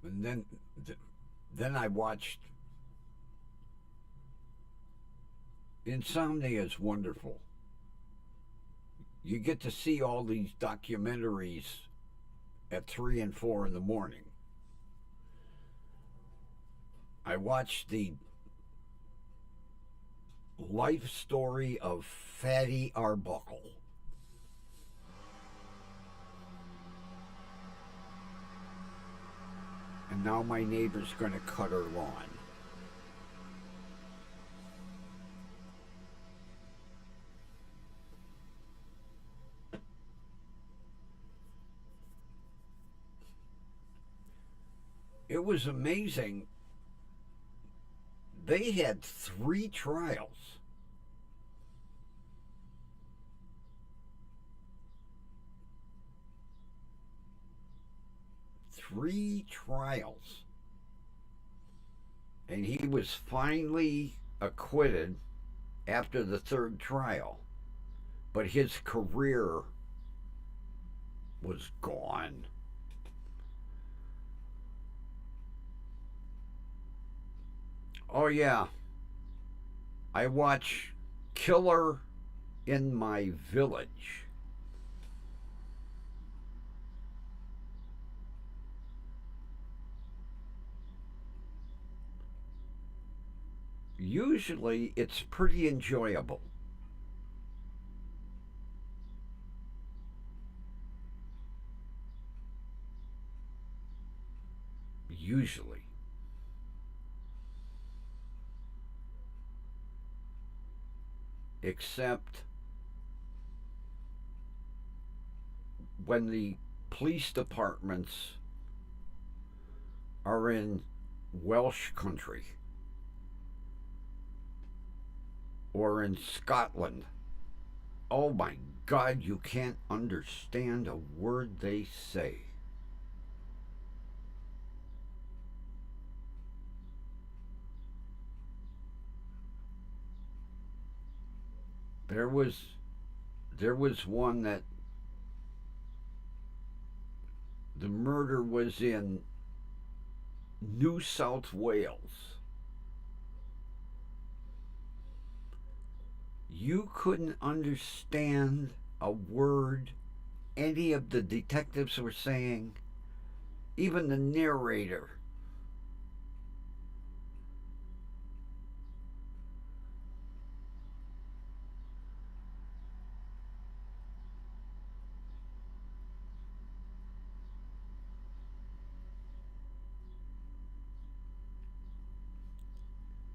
And then I watched. Insomnia is wonderful. You get to see all these documentaries at 3 and 4 in the morning. I watched the life story of Fatty Arbuckle. And now my neighbor's going to cut her lawn. It was amazing. They had 3 trials. Three trials. And he was finally acquitted after the 3rd trial. But his career was gone. Oh, yeah. I watch Killer in My Village. Usually it's pretty enjoyable. Usually. Except when the police departments are in Welsh country or in Scotland. Oh my God, you can't understand a word they say. There was one that the murder was in New South Wales. You couldn't understand a word any of the detectives were saying, even the narrator.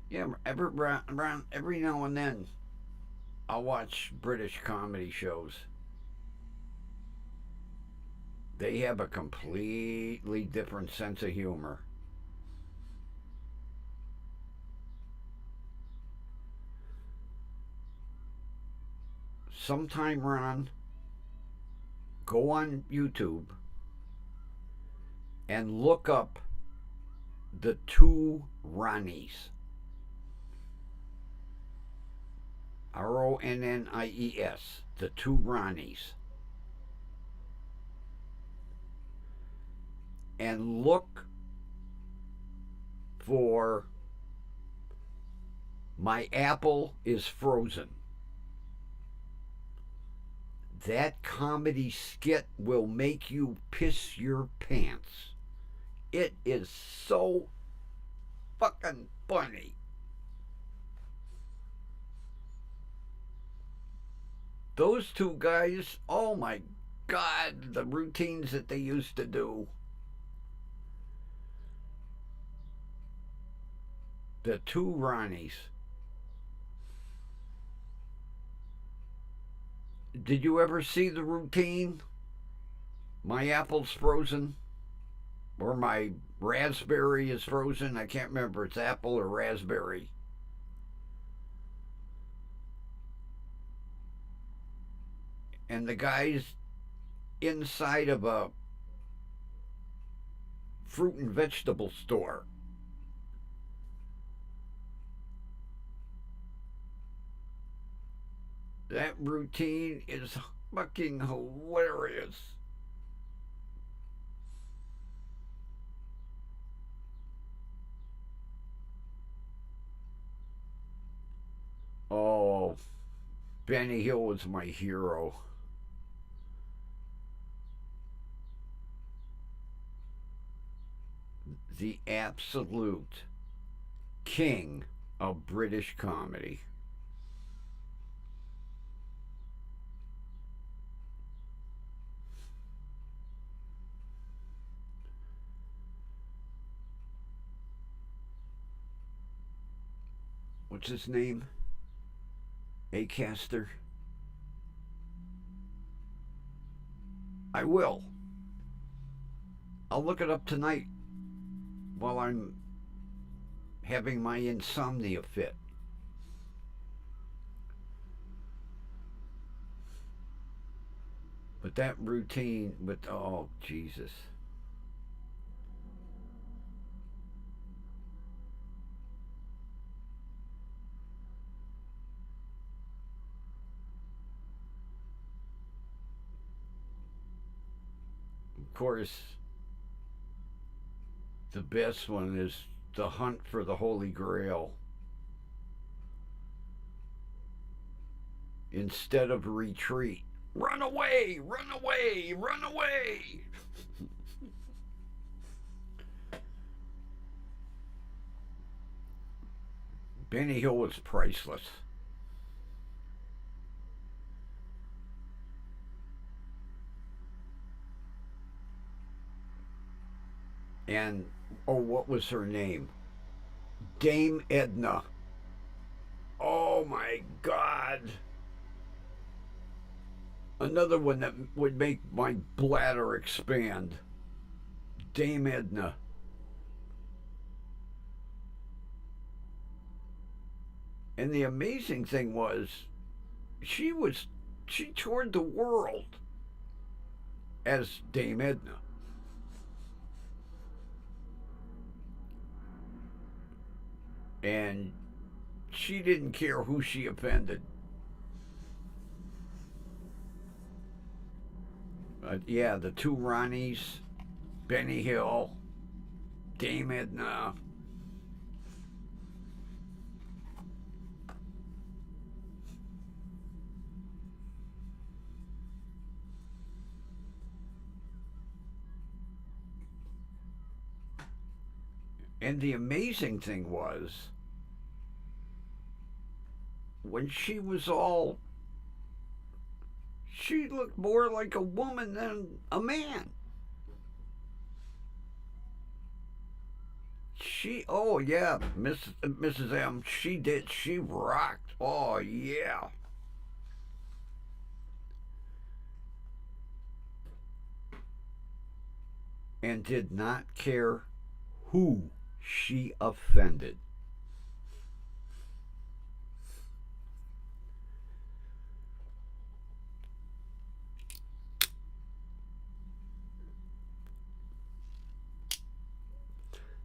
Yeah, every now and then I'll watch British comedy shows. They have a completely different sense of humor. Sometime, Ron, go on YouTube and look up the two Ronnies. Ronnies. The two Ronnies. And look for My Apple is Frozen. That comedy skit will make you piss your pants. It is so fucking funny. Those two guys, oh my God, the routines that they used to do. The two Ronnies. Did you ever see the routine? My apple's frozen. Or my raspberry is frozen. I can't remember if it's apple or raspberry. And the guy's inside of a fruit and vegetable store. That routine is fucking hilarious. Oh, Benny Hill was my hero. The absolute king of British comedy. What's his name? Acaster. I will. I'll look it up tonight while I'm having my insomnia fit. But that routine with, oh, Jesus. Of course, the best one is The Hunt for the Holy Grail. Instead of retreat, run away, run away, run away. Benny Hill was priceless. And, oh, what was her name? Dame Edna. Oh my God. Another one that would make my bladder expand. Dame Edna. And the amazing thing was, she toured the world as Dame Edna. And she didn't care who she offended. Yeah, the two Ronnies, Benny Hill, Dame Edna. And the amazing thing was, when she was all, she looked more like a woman than a man. Oh yeah, Mrs. M, she did. She rocked. Oh yeah. And did not care who she offended.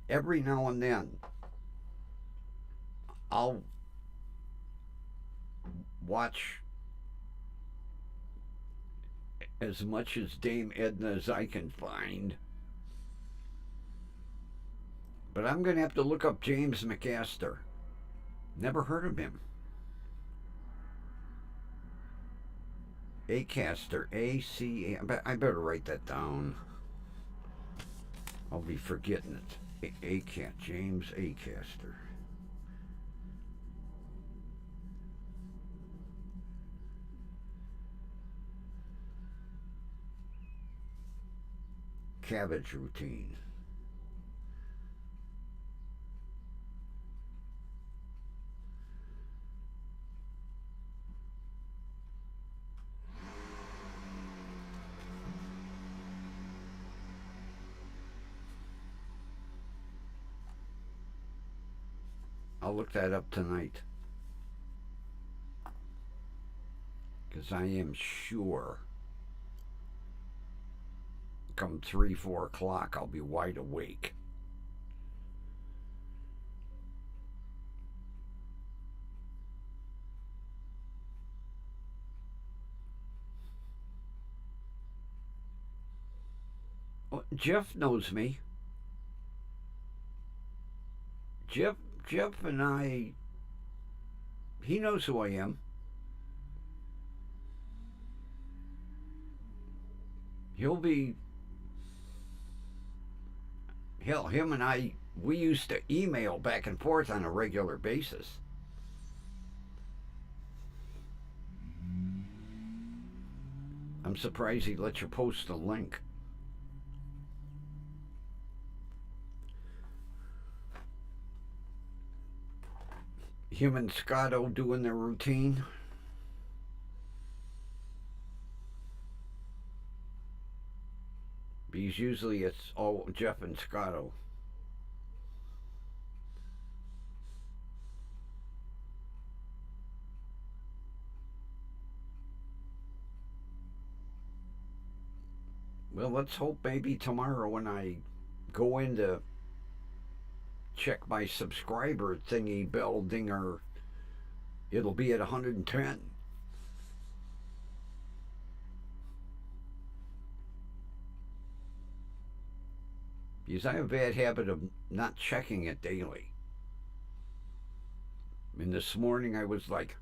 Every now and then, I'll watch as much as Dame Edna as I can find. But I'm going to have to look up James McAster. Never heard of him. Acaster, A-C-A. I better write that down. I'll be forgetting it. James Acaster. Cabbage routine. I'll look that up tonight. Because I am sure come 3, 4 o'clock, I'll be wide awake. Well, Jeff knows me. Jeff and I, he knows who I am. Him and I, we used to email back and forth on a regular basis. I'm surprised he let you post the link. Him and Scotto doing their routine. Because usually it's all Jeff and Scotto. Well, let's hope maybe tomorrow when I go in to check my subscriber thingy bell dinger, it'll be at 110. Because I have a bad habit of not checking it daily. And this morning I was like,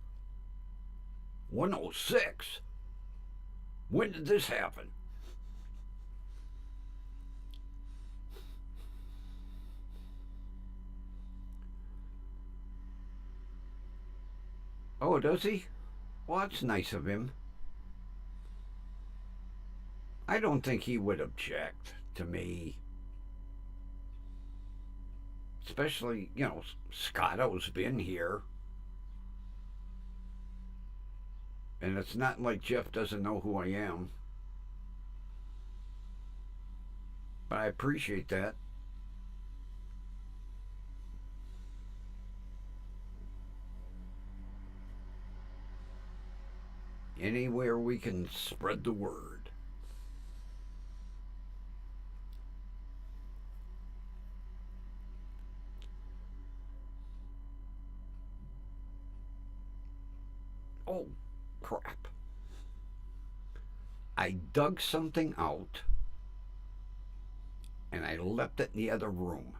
106? When did this happen? Oh, does he? Well, that's nice of him. I don't think he would object to me. Especially, Scotto's been here. And it's not like Jeff doesn't know who I am. But I appreciate that. Anywhere we can spread the word. Oh, crap. I dug something out and I left it in the other room.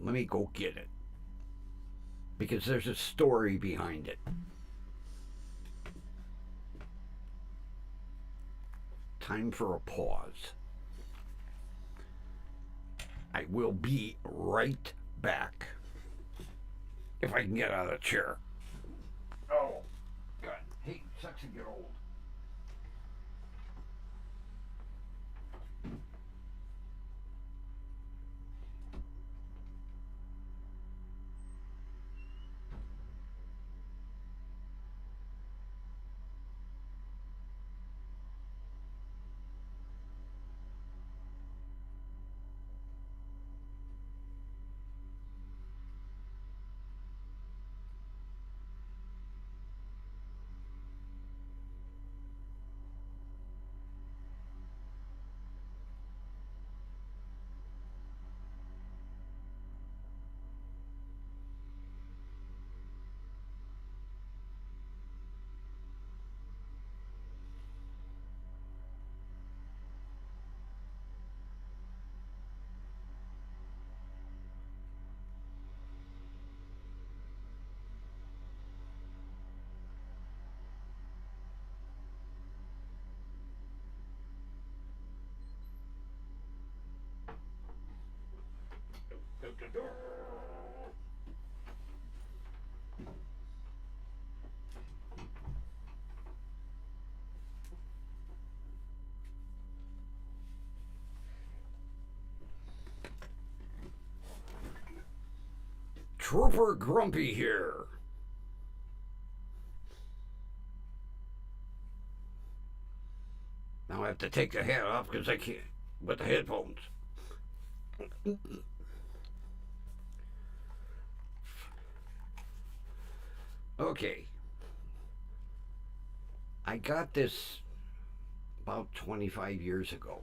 Let me go get it. Because there's a story behind it. Time for a pause. I will be right back. If I can get out of the chair. Oh, God. Hey, sucks to get old. Trooper Grumpy here. Now I have to take the hat off because I can't with the headphones. Okay. I got this about 25 years ago.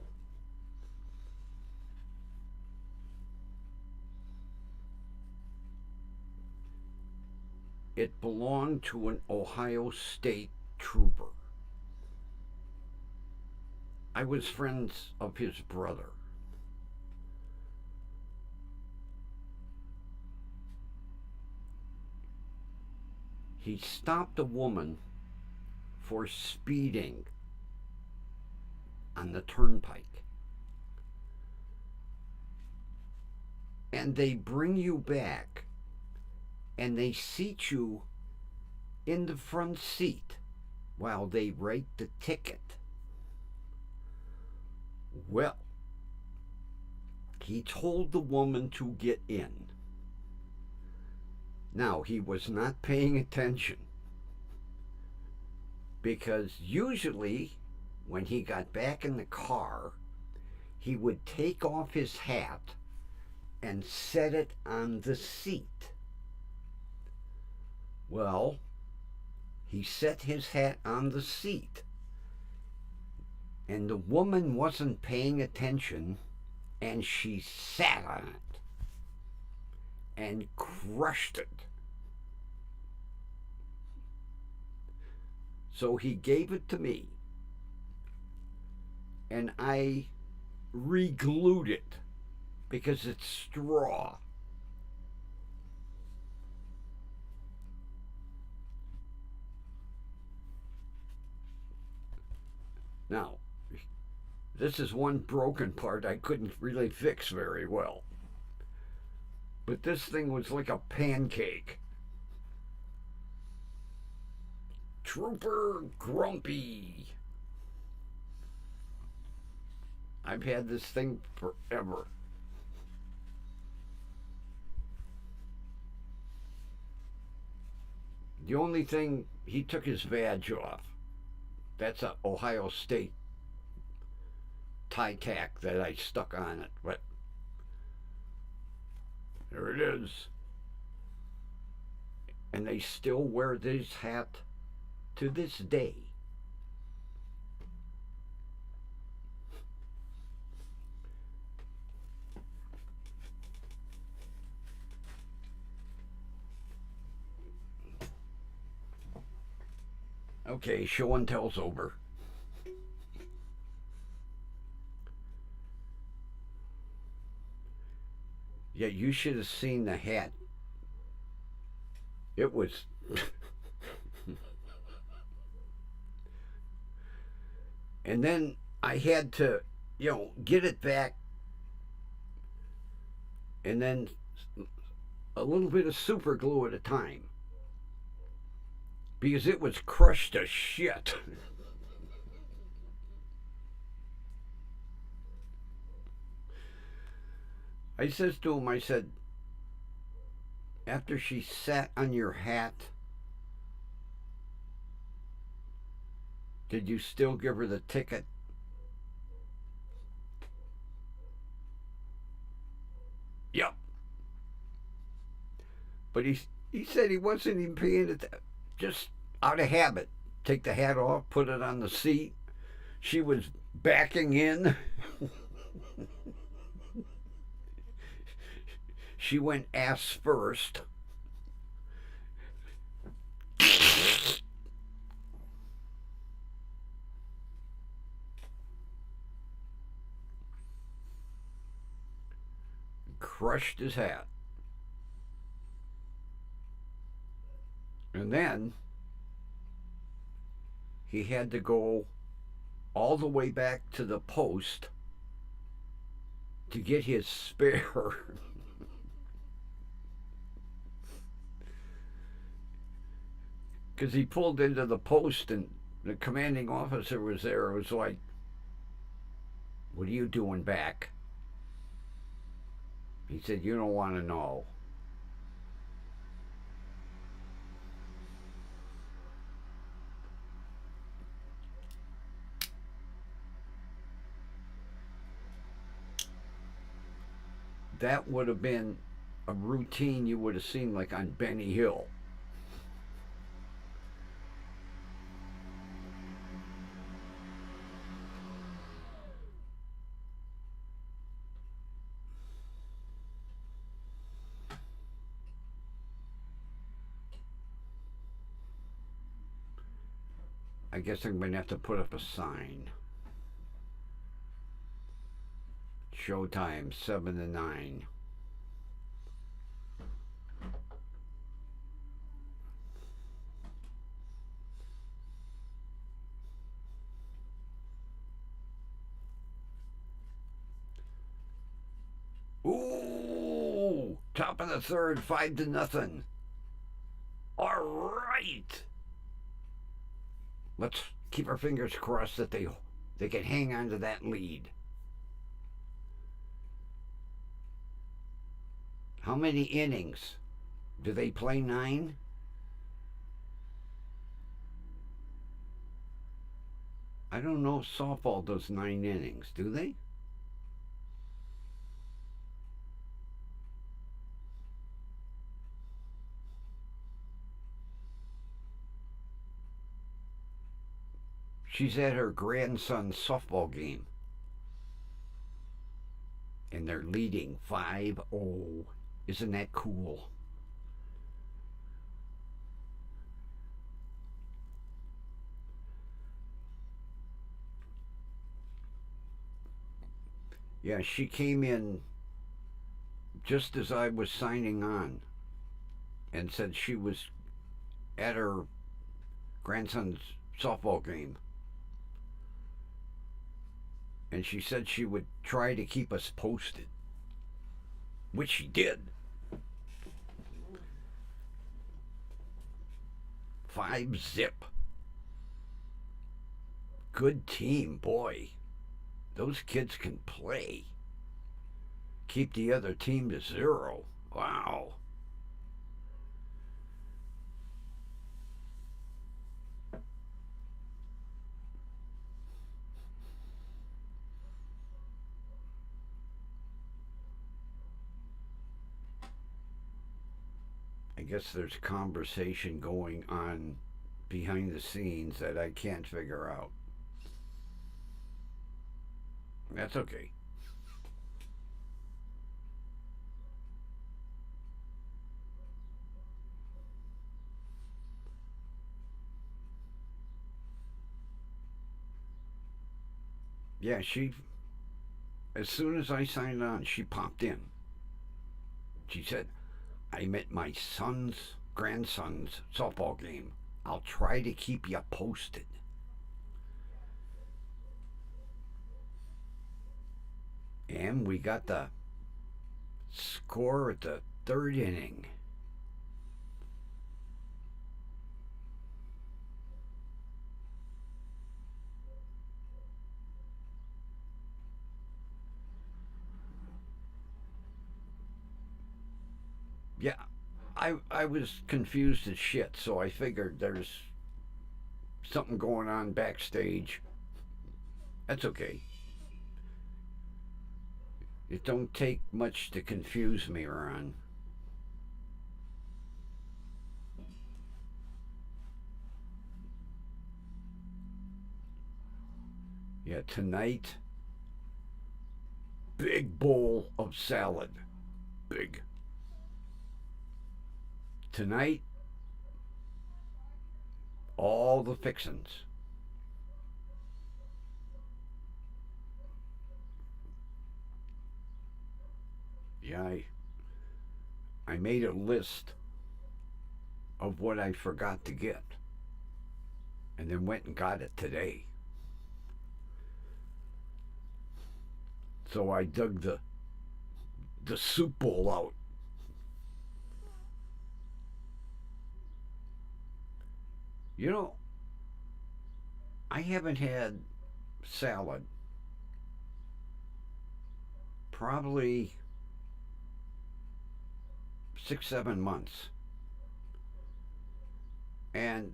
It belonged to an Ohio State trooper. I was friends of his brother. He stopped a woman for speeding on the turnpike. And they bring you back and they seat you in the front seat while they write the ticket. Well, he told the woman to get in. Now, he was not paying attention because usually when he got back in the car, he would take off his hat and set it on the seat. Well, he set his hat on the seat, and the woman wasn't paying attention, and she sat on it and crushed it. So he gave it to me, and I re-glued it because it's straw. Now, this is one broken part I couldn't really fix very well. But this thing was like a pancake. Trooper Grumpy. I've had this thing forever. The only thing, he took his badge off. That's a Ohio State tie tack that I stuck on it. But there it is. And they still wear this hat to this day. Okay, show and tell's over. Yeah, you should have seen the hat. It was. And then I had to, get it back, and then a little bit of super glue at a time, because it was crushed to shit. I says to him, I said, after she sat on your hat, did you still give her the ticket? Yep. But he said he wasn't even paying it, just out of habit. Take the hat off, put it on the seat. She was backing in. She went ass first. Crushed his hat. And then he had to go all the way back to the post to get his spare. Because he pulled into the post and the commanding officer was there. It was like, what are you doing back? He said, you don't want to know. That would have been a routine you would have seen like on Benny Hill. I guess I'm going to have to put up a sign. Showtime, 7 to 9. Ooh! Top of the third, 5 to nothing. All right. Let's keep our fingers crossed that they can hang on to that lead. How many innings? Do they play 9? I don't know if softball does 9 innings, do they? She's at her grandson's softball game. And they're leading 5-0. Isn't that cool? Yeah, she came in just as I was signing on and said she was at her grandson's softball game. And she said she would try to keep us posted, which she did. 5-0. Good team, boy. Those kids can play. Keep the other team to 0. Wow. guess there's conversation going on behind the scenes that I can't figure out. That's okay. Yeah, as soon as I signed on, she popped in. She said, I'm at my grandson's softball game. I'll try to keep you posted. And we got the score at the third inning. Yeah, I was confused as shit, so I figured there's something going on backstage. That's okay. It don't take much to confuse me, Ron. Yeah, tonight, big bowl of salad. Big. Tonight, all the fixins. Yeah, I made a list of what I forgot to get and then went and got it today. So I dug the soup bowl out. You know, I haven't had salad probably 6, 7 months. And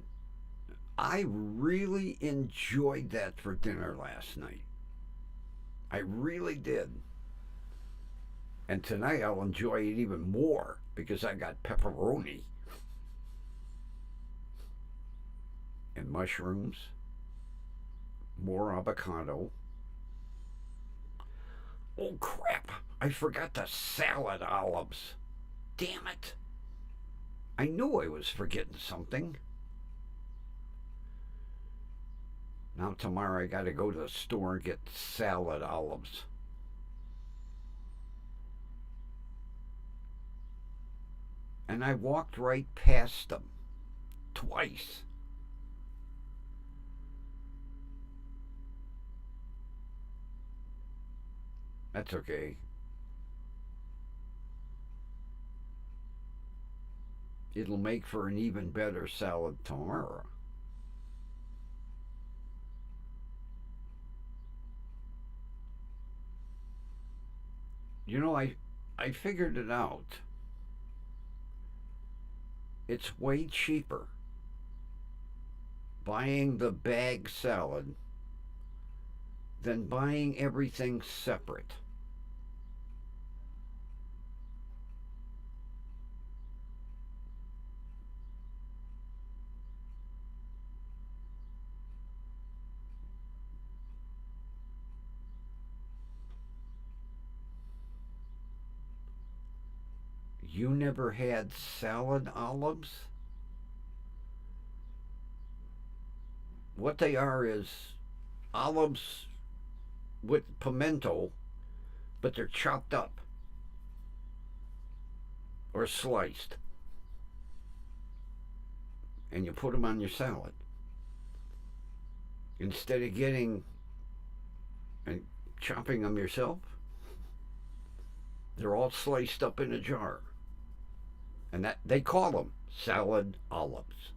I really enjoyed that for dinner last night. I really did. And tonight I'll enjoy it even more because I got pepperoni and mushrooms, more avocado. Oh crap, I forgot the salad olives. Damn it. I knew I was forgetting something. Now tomorrow I gotta go to the store and get salad olives. And I walked right past them twice. That's okay. It'll make for an even better salad tomorrow. You know, I figured it out. It's way cheaper buying the bag salad than buying everything separate. You never had salad olives? What they are is olives with pimento, but they're chopped up or sliced, and you put them on your salad instead of getting and chopping them yourself. They're all sliced up in a jar, and that they call them salad olives.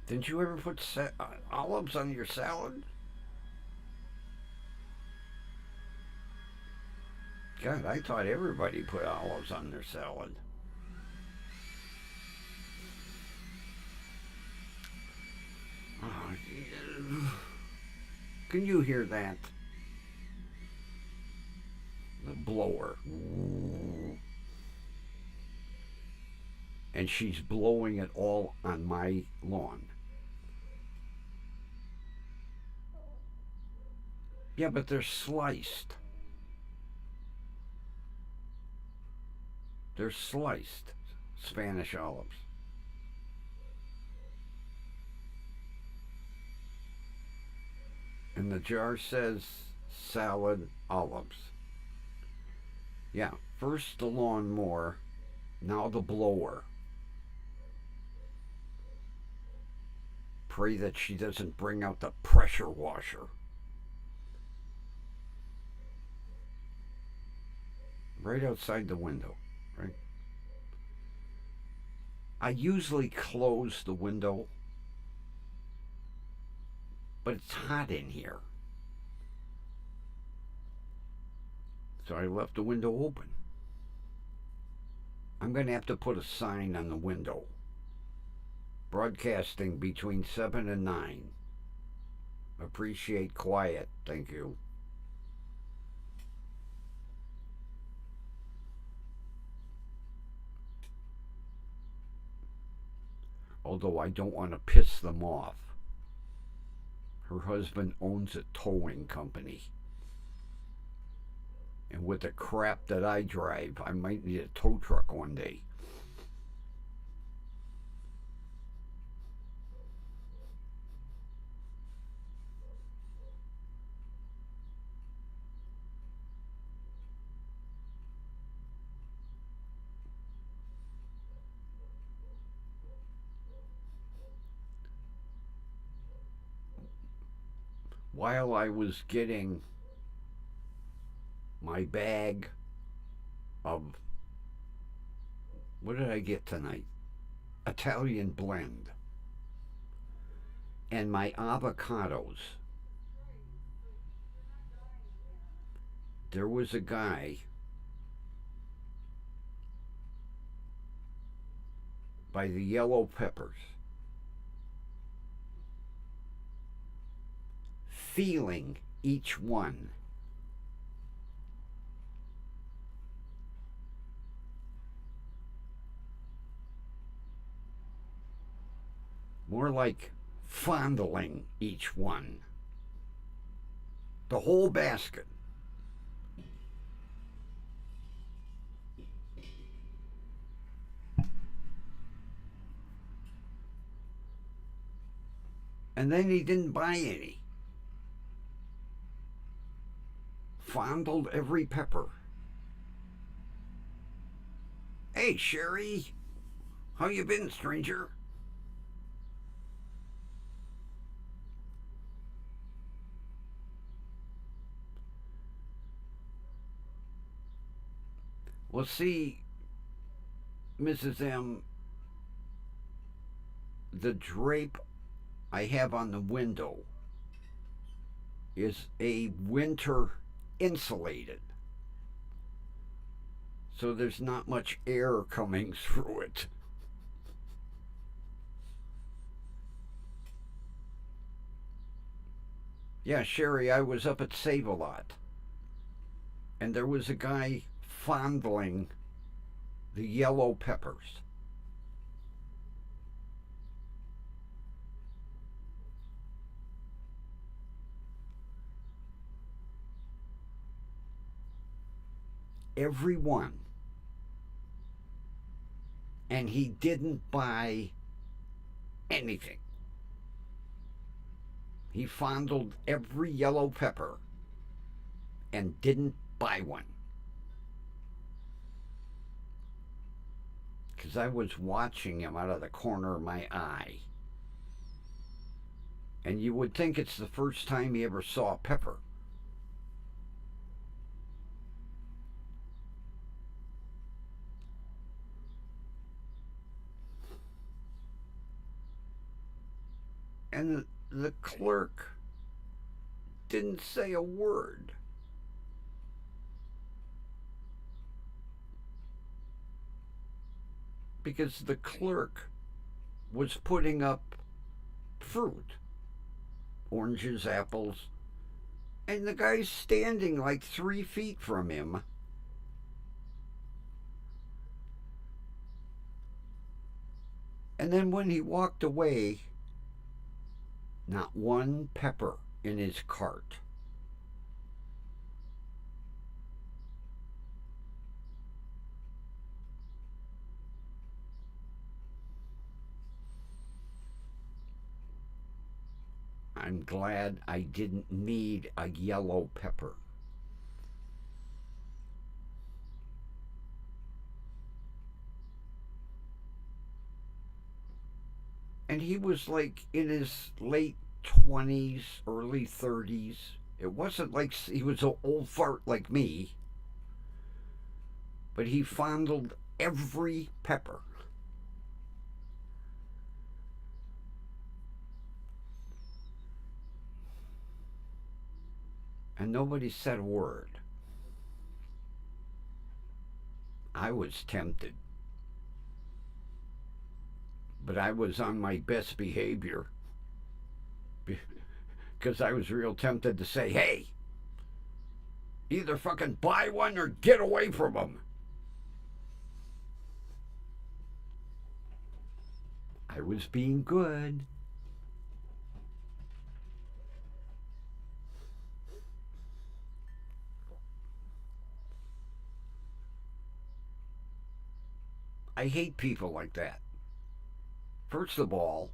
Didn't you ever put olives on your salad? God, I thought everybody put olives on their salad. Oh, can you hear that? The blower. and she's blowing it all on my lawn. Yeah, but they're sliced. They're sliced Spanish olives. And the jar says salad olives. Yeah, first the lawnmower, now the blower. Pray that she doesn't bring out the pressure washer. Right outside the window, right? I usually close the window, but it's hot in here. So I left the window open. I'm going to have to put a sign on the window. Broadcasting between 7 and 9. Appreciate quiet. Thank you. Although I don't want to piss them off. Her husband owns a towing company. And with the crap that I drive, I might need a tow truck one day. While I was getting my bag of, what did I get tonight? Italian blend. And my avocados. There was a guy by the yellow peppers feeling each one. More like fondling each one. The whole basket. And then he didn't buy any. Fondled every pepper. Hey, Sherry. How you been, stranger? Well, see, Mrs. M, the drape I have on the window is a winter insulated. So there's not much air coming through it. Yeah, Sherry, I was up at Save-A-Lot. And there was a guy fondling the yellow peppers. Every one. And he didn't buy anything. He fondled every yellow pepper and didn't buy one. Because I was watching him out of the corner of my eye. And you would think it's the first time he ever saw a pepper. And the clerk didn't say a word. Because the clerk was putting up fruit, oranges, apples, and the guy's standing like 3 feet from him. And then when he walked away, not one pepper in his cart. I'm glad I didn't need a yellow pepper. And he was like in his late 20s, early 30s. It wasn't like he was an old fart like me, but he fondled every pepper. And nobody said a word. I was tempted, but I was on my best behavior because I was real tempted to say, hey, either fucking buy one or get away from them. I was being good. I hate people like that. First of all,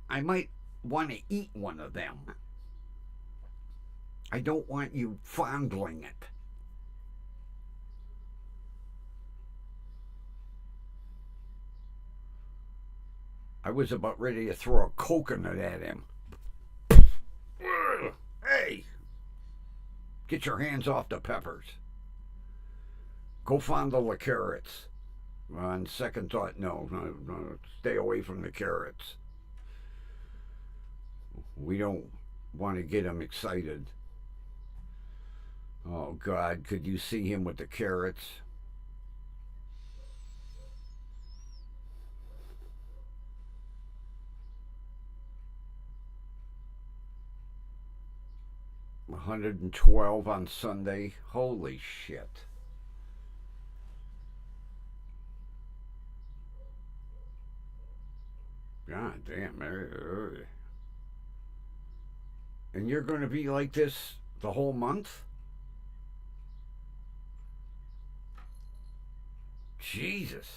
I might want to eat one of them. I don't want you fondling it. I was about ready to throw a coconut at him. Hey, get your hands off the peppers. Go fondle the carrots. On second thought, no, stay away from the carrots. We don't want to get him excited. Oh, God, could you see him with the carrots? $112 on Sunday. Holy shit. God damn. And you're going to be like this the whole month? Jesus.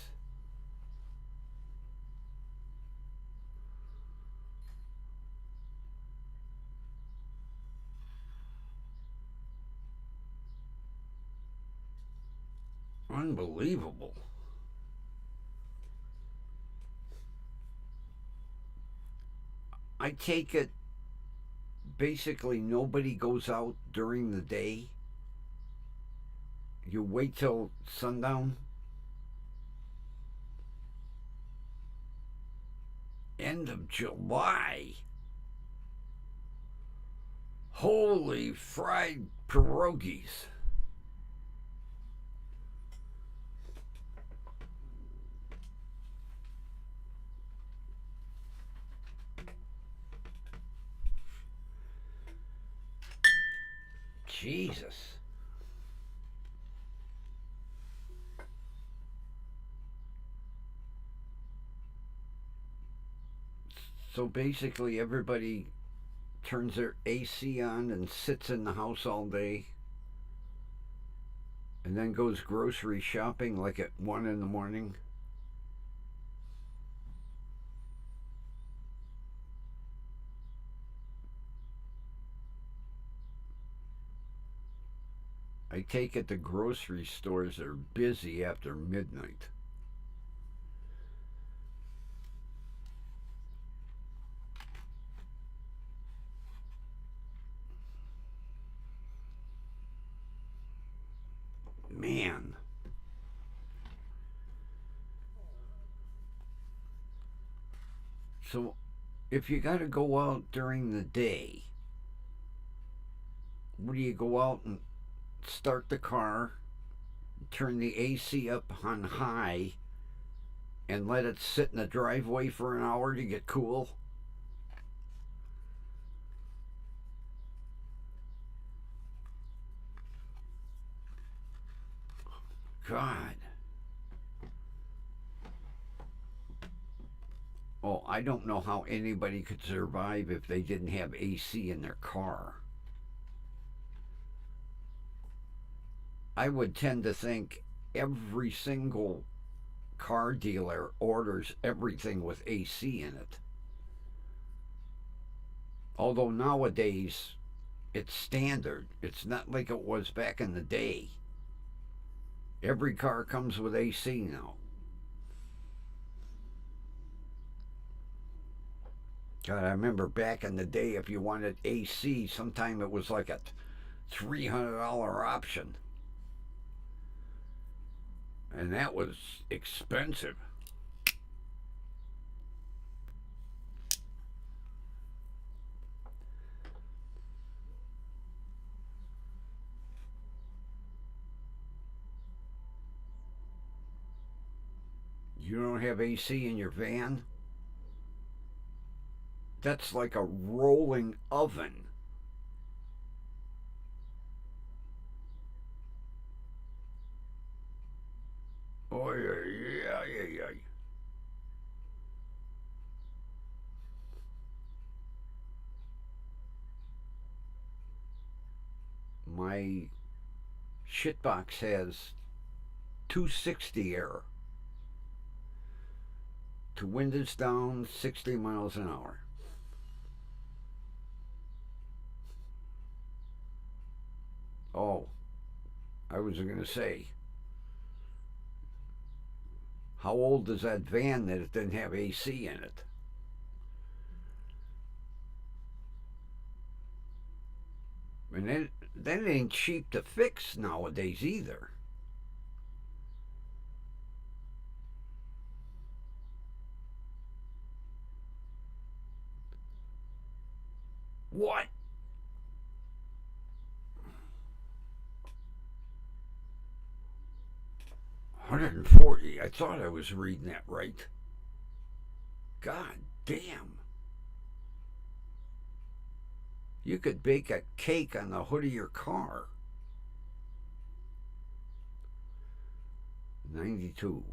Unbelievable. I take it basically nobody goes out during the day. You wait till sundown. End of July. Holy fried pierogies. Jesus. So basically, everybody turns their AC on and sits in the house all day and then goes grocery shopping like at 1 in the morning. I take it the grocery stores are busy after midnight. Man. So if you got to go out during the day, what do you go out and start the car, turn the AC up on high, and let it sit in the driveway for an hour to get cool? God. Oh, I don't know how anybody could survive if they didn't have AC in their car. I would tend to think every single car dealer orders everything with AC in it. Although nowadays it's standard, it's not like it was back in the day. Every car comes with AC now. God, I remember back in the day, if you wanted AC, sometime it was like a $300 option. And that was expensive. You don't have AC in your van? That's like a rolling oven. Oh, yeah, yeah, yeah. My shitbox has 260 air to windows down, 60 miles an hour. Oh, I was going to say, how old is that van that it didn't have AC in it? And that ain't cheap to fix nowadays either. What? 140? I thought I was reading that right. God damn. You could bake a cake on the hood of your car. 92.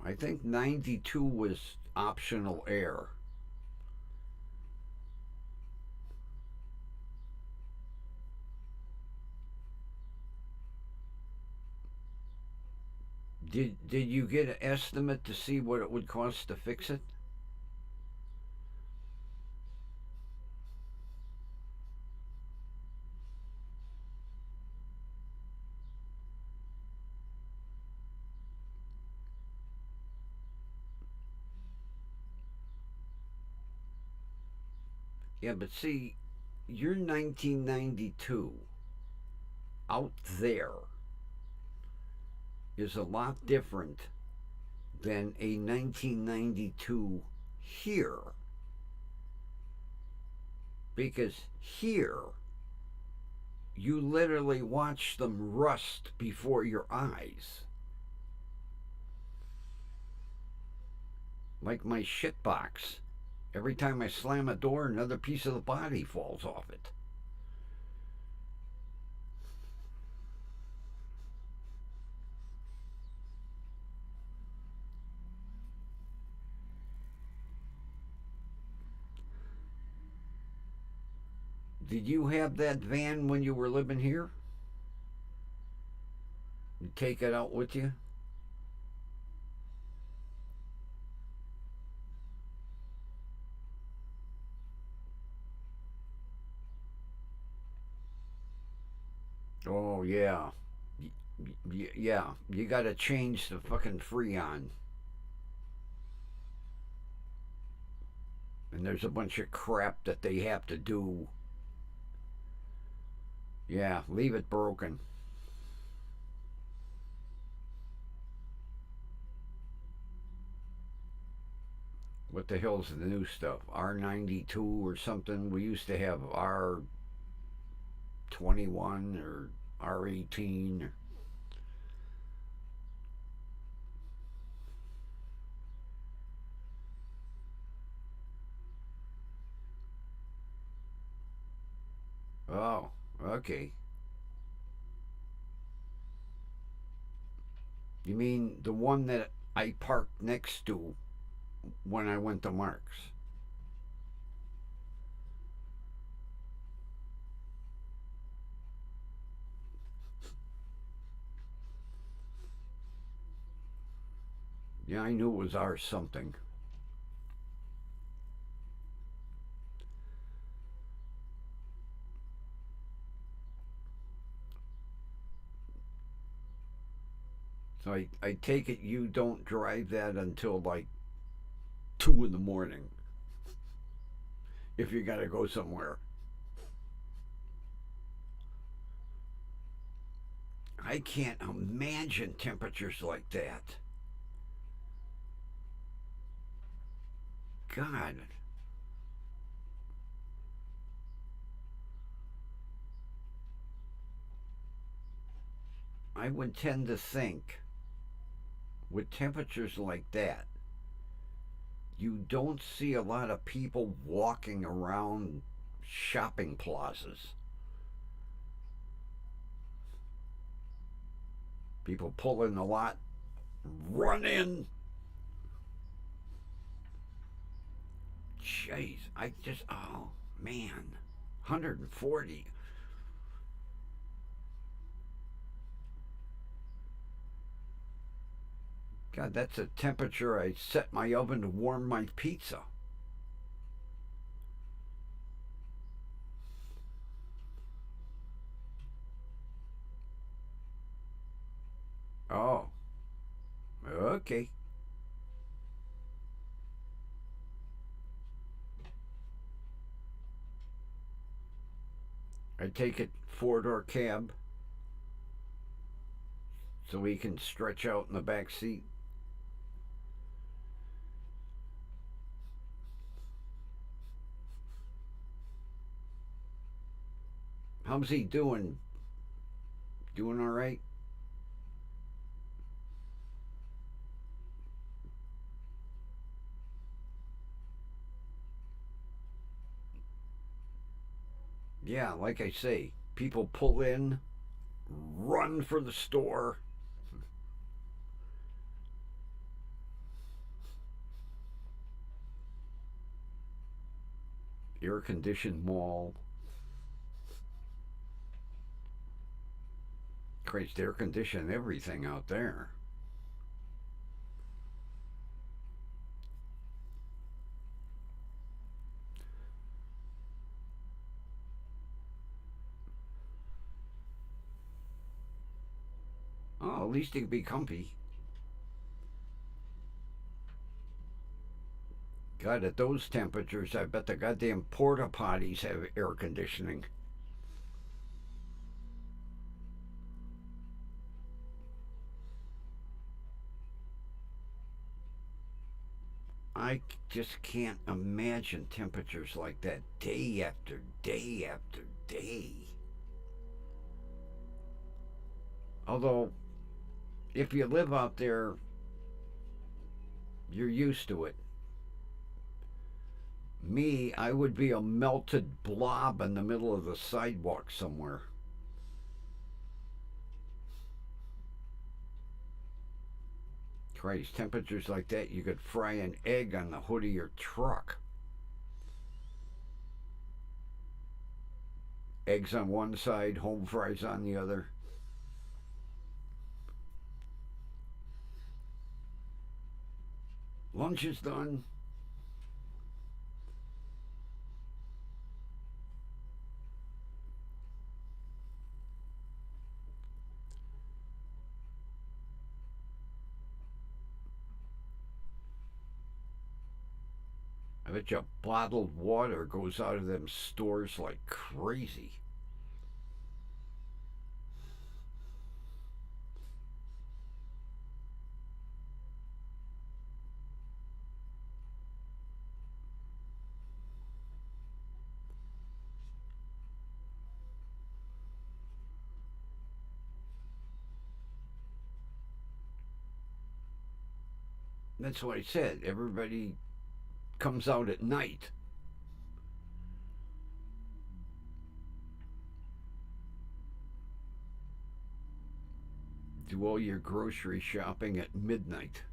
I think 92 was optional air. Did you get an estimate to see what it would cost to fix it? Yeah, but see, your 1992 out there is a lot different than a 1992 here. Because here, you literally watch them rust before your eyes. Like my shit box. Every time I slam a door, another piece of the body falls off it. Did you have that van when you were living here? You take it out with you? Oh, yeah. Yeah, you gotta change the fucking Freon. And there's a bunch of crap that they have to do. Yeah, leave it broken. What the hell's the new stuff? R92 or something? We used to have R21 or R18. Oh, okay. You mean the one that I parked next to when I went to Mark's? Yeah, I knew it was ours something. So I take it you don't drive that until like 2 in the morning if you gotta go somewhere. I can't imagine temperatures like that. God. I would tend to think with temperatures like that, you don't see a lot of people walking around shopping plazas. People pull in the lot, run in. Jeez, oh man, 140. God, that's the temperature I set my oven to warm my pizza. Oh, okay. I take it 4-door cab so we can stretch out in the back seat. How's he doing? Doing all right? Yeah, like I say, people pull in, run for the store. Air conditioned mall. Christ, air conditioned everything out there. Oh, at least it can be comfy. God, at those temperatures, I bet the goddamn porta potties have air conditioning. I just can't imagine temperatures like that day after day after day. Although, if you live out there, you're used to it. Me, I would be a melted blob in the middle of the sidewalk somewhere. Christ, temperatures like that, you could fry an egg on the hood of your truck. Eggs on one side, home fries on the other. Lunch is done. I bet you bottled water goes out of them stores like crazy. That's what I said. Everybody comes out at night. Do all your grocery shopping at midnight.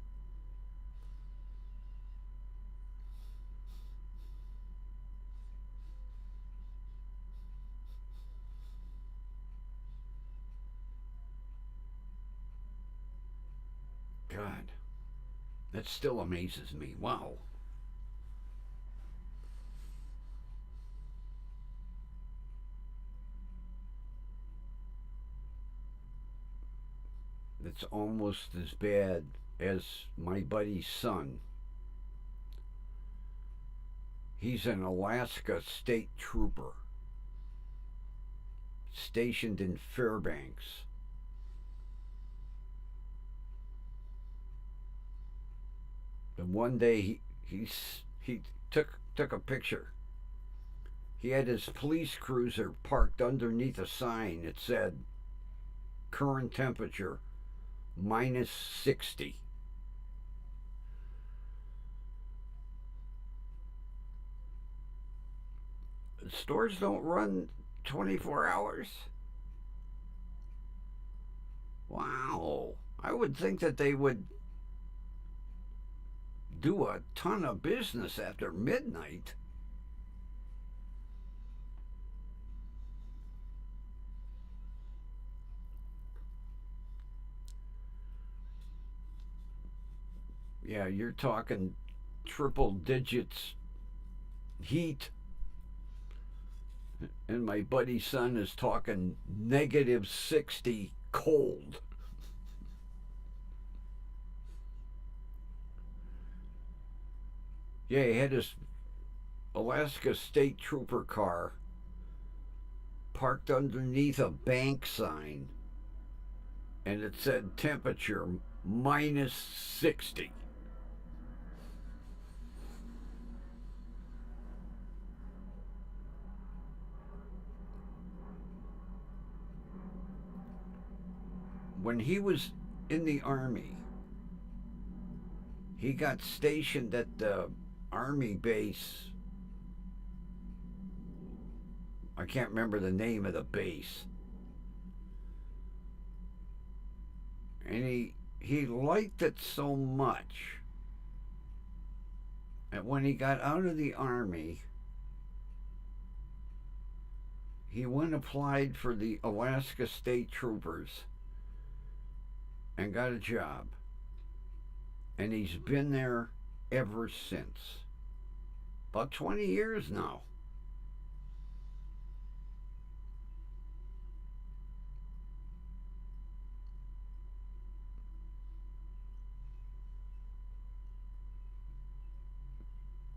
God, that still amazes me. Wow. It's almost as bad as my buddy's son. He's an Alaska state trooper stationed in Fairbanks. And one day he took a picture. He had his police cruiser parked underneath a sign that said current temperature minus 60. Stores don't run 24 hours. Wow. I would think that they would do a ton of business after midnight. Yeah, you're talking triple digits heat, and my buddy's son is talking negative 60 cold. Yeah, he had his Alaska State Trooper car parked underneath a bank sign, and it said temperature minus 60. When he was in the Army, he got stationed at the Army base. I can't remember the name of the base. And he liked it so much that when he got out of the Army, he went and applied for the Alaska State Troopers and got a job. And he's been there ever since. About 20 years now.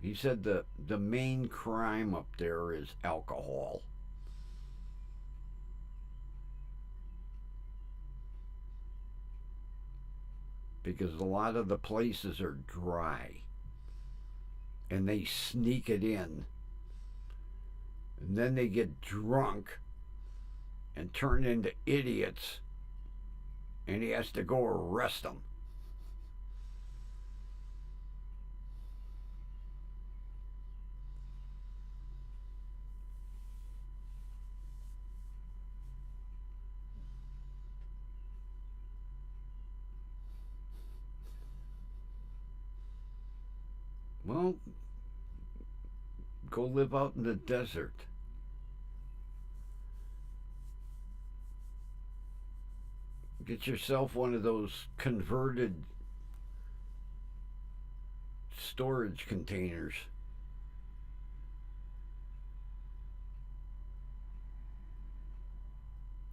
He said the main crime up there is alcohol. Because a lot of the places are dry. And they sneak it in. And then they get drunk and turn into idiots. And he has to go arrest them. Well, go live out in the desert. Get yourself one of those converted storage containers.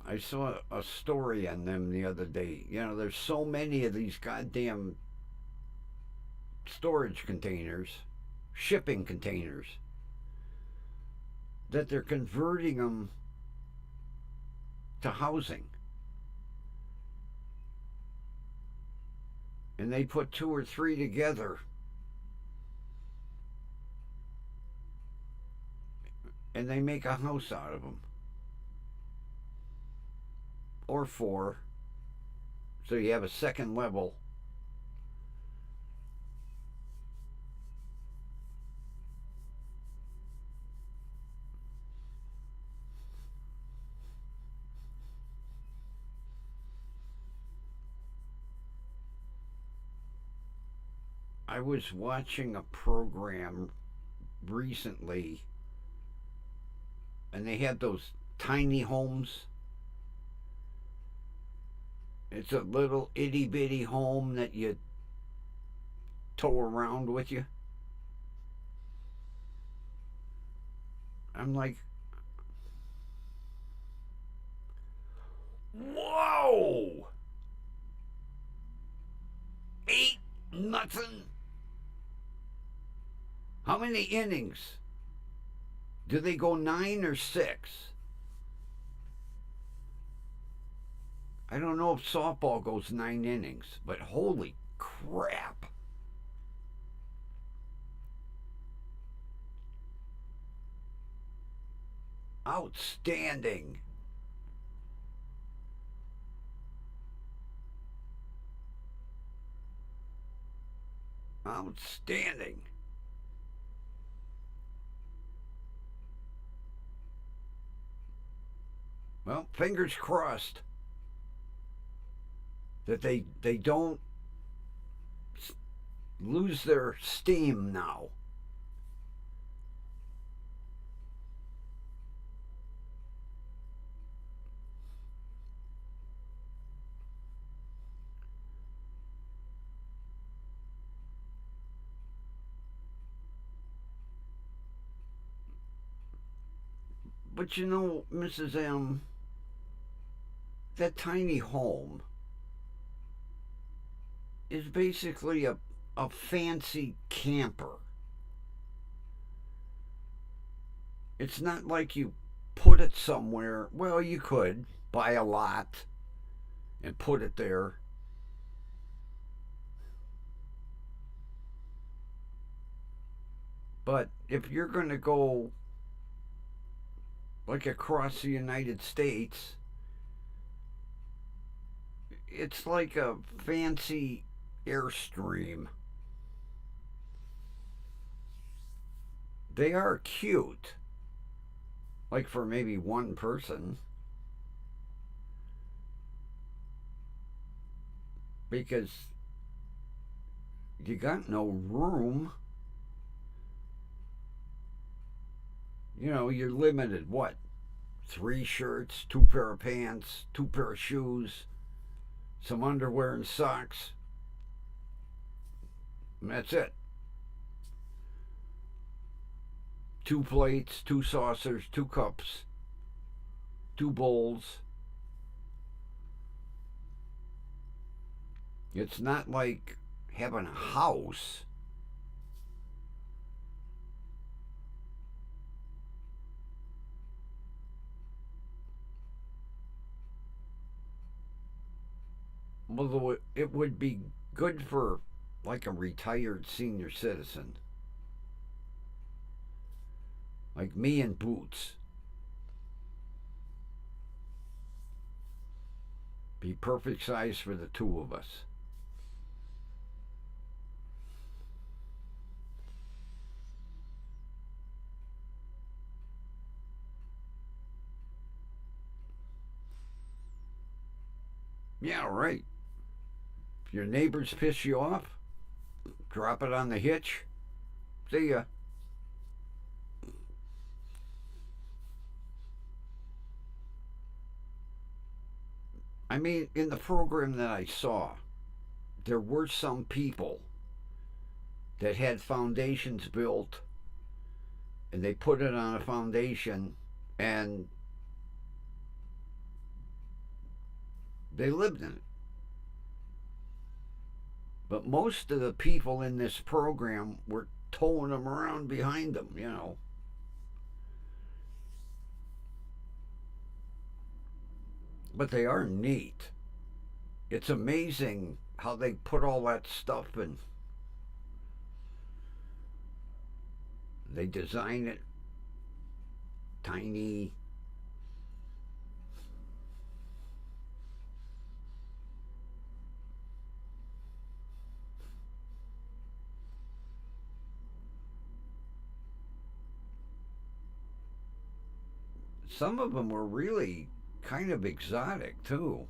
I saw a story on them the other day. You know, there's so many of these goddamn storage containers, shipping containers, that they're converting them to housing. And they put two or three together. And they make a house out of them. Or four. So you have a second level. I was watching a program recently, and they had those tiny homes. It's a little itty bitty home that you tow around with you. I'm like, whoa! 8-0. How many innings? Do they go 9 or 6? I don't know if softball goes 9 innings, but holy crap. Outstanding. Outstanding. Well, fingers crossed that they don't lose their steam now. But you know, Mrs. M, that tiny home is basically a fancy camper. It's not like you put it somewhere. Well, you could buy a lot and put it there. But if you're going to go like across the United States, it's like a fancy Airstream. They are cute, like for maybe one person, because you got no room. You know, you're limited. What? 3 shirts, 2 pair of pants, 2 pair of shoes, some underwear and socks. And that's it. 2 plates, 2 saucers, 2 cups, 2 bowls. It's not like having a house. Although it would be good for like a retired senior citizen. Like me and Boots. Be perfect size for the 2 of us. Yeah, right. If your neighbors piss you off, drop it on the hitch. See ya. I mean, in the program that I saw, there were some people that had foundations built and they put it on a foundation and they lived in it. But most of the people in this program were towing them around behind them, you know. But they are neat. It's amazing how they put all that stuff in. They design it tiny. Some of them were really kind of exotic too.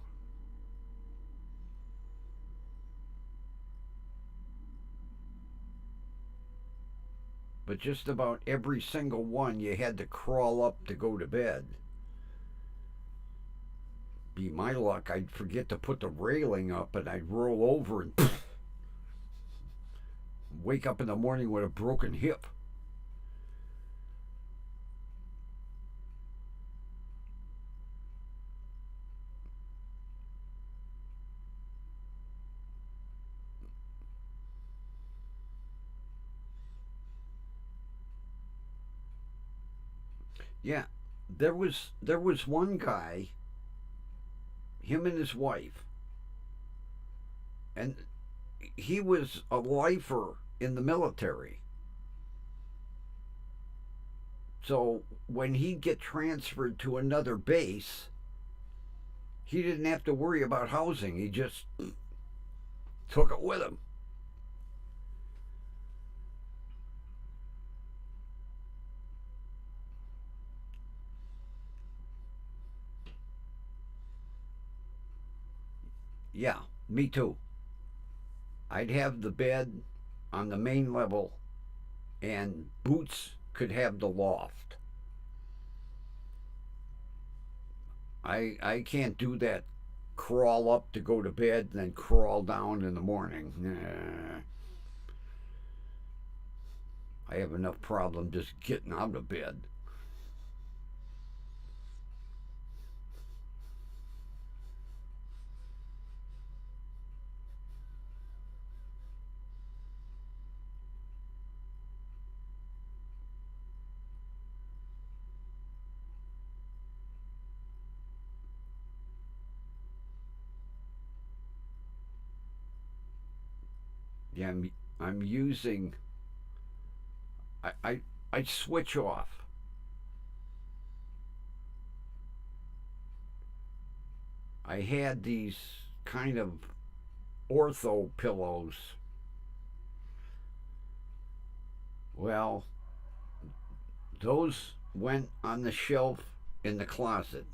but just about every single one you had to crawl up to go to bed. Be my luck, I'd forget to put the railing up and I'd roll over and wake up in the morning with a broken hip. Yeah, there was one guy, him and his wife, and he was a lifer in the military. So when he'd get transferred to another base, he didn't have to worry about housing. He just took it with him. Yeah, me too. I'd have the bed on the main level, and Boots could have the loft. I can't do that. Crawl up to go to bed and then crawl down in the morning. Nah, I have enough problem just getting out of bed. Yeah, I'm using. I switch off. I had these kind of ortho pillows. Well, those went on the shelf in the closet,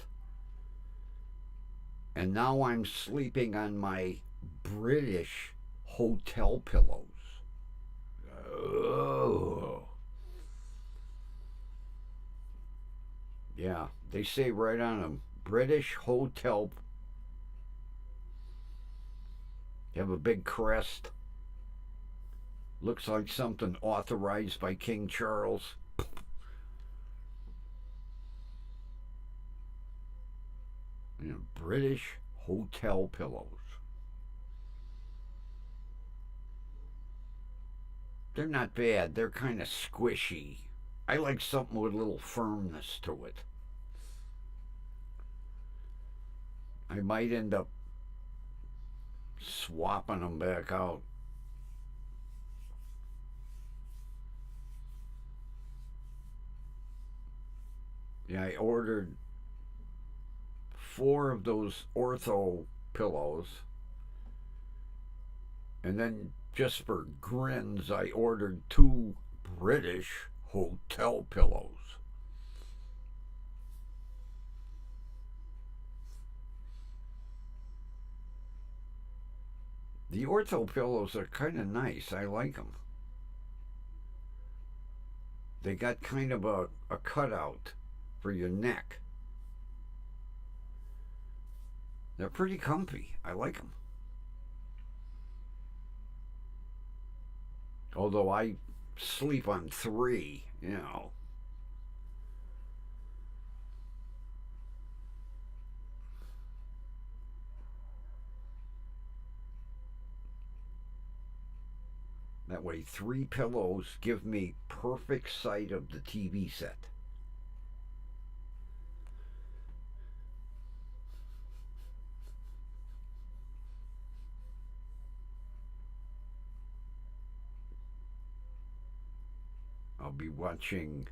and now I'm sleeping on my British hotel pillows. Oh, yeah, they say right on them, British hotel. Have a big crest. Looks like something authorized by King Charles. You know, British hotel pillows. They're not bad. They're kind of squishy. I like something with a little firmness to it. I might end up swapping them back out. Yeah, I ordered four of those ortho pillows, and then just for grins, I ordered two British hotel pillows. The ortho pillows are kind of nice. I like them. They got kind of a cutout for your neck. They're pretty comfy. I like them. Although I sleep on three, you know. That way, three pillows give me perfect sight of the TV set. I'll be watching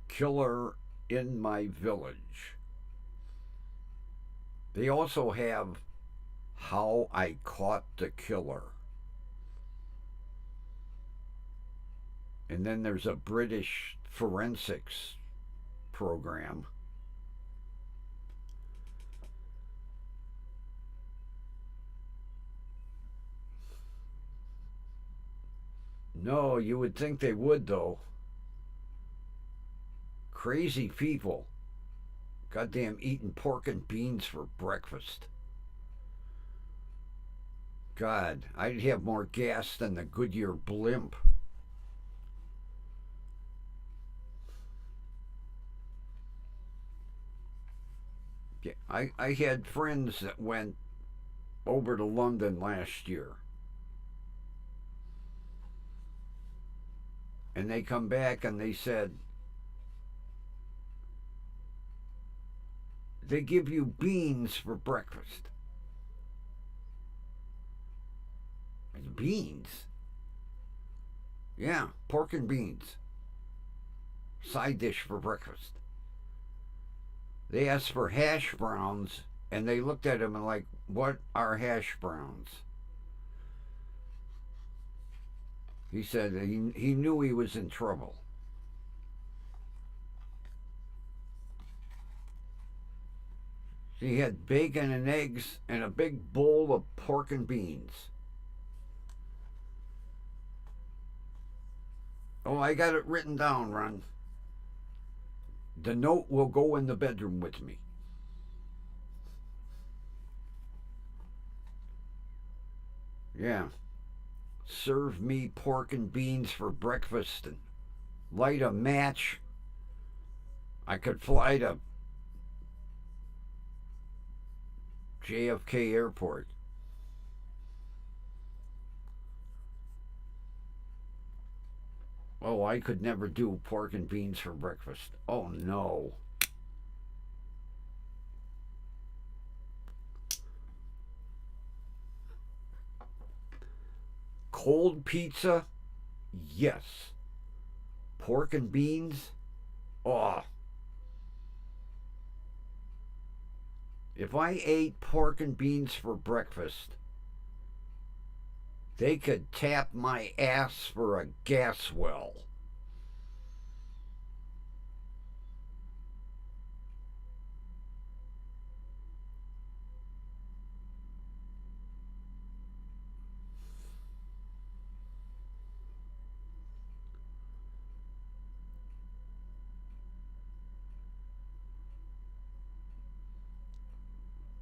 Killer in My Village. They also have How I Caught the Killer. And then there's a British forensics program. No, you would think they would, though. Crazy people. Goddamn eating pork and beans for breakfast. God, I'd have more gas than the Goodyear blimp. Yeah, I had friends that went over to London last year. And they come back and they said, they give you beans for breakfast. Beans? Yeah, pork and beans. Side dish for breakfast. They asked for hash browns, and they looked at him and like, what are hash browns? He said he knew he was in trouble. He had bacon and eggs and a big bowl of pork and beans. Oh, I got it written down, Ron. The note will go in the bedroom with me. Yeah. Serve me pork and beans for breakfast and light a match. I could fly to JFK Airport. Oh, I could never do pork and beans for breakfast. Oh, no. Cold pizza? Yes. Pork and beans? Oh. If I ate pork and beans for breakfast, they could tap my ass for a gas well.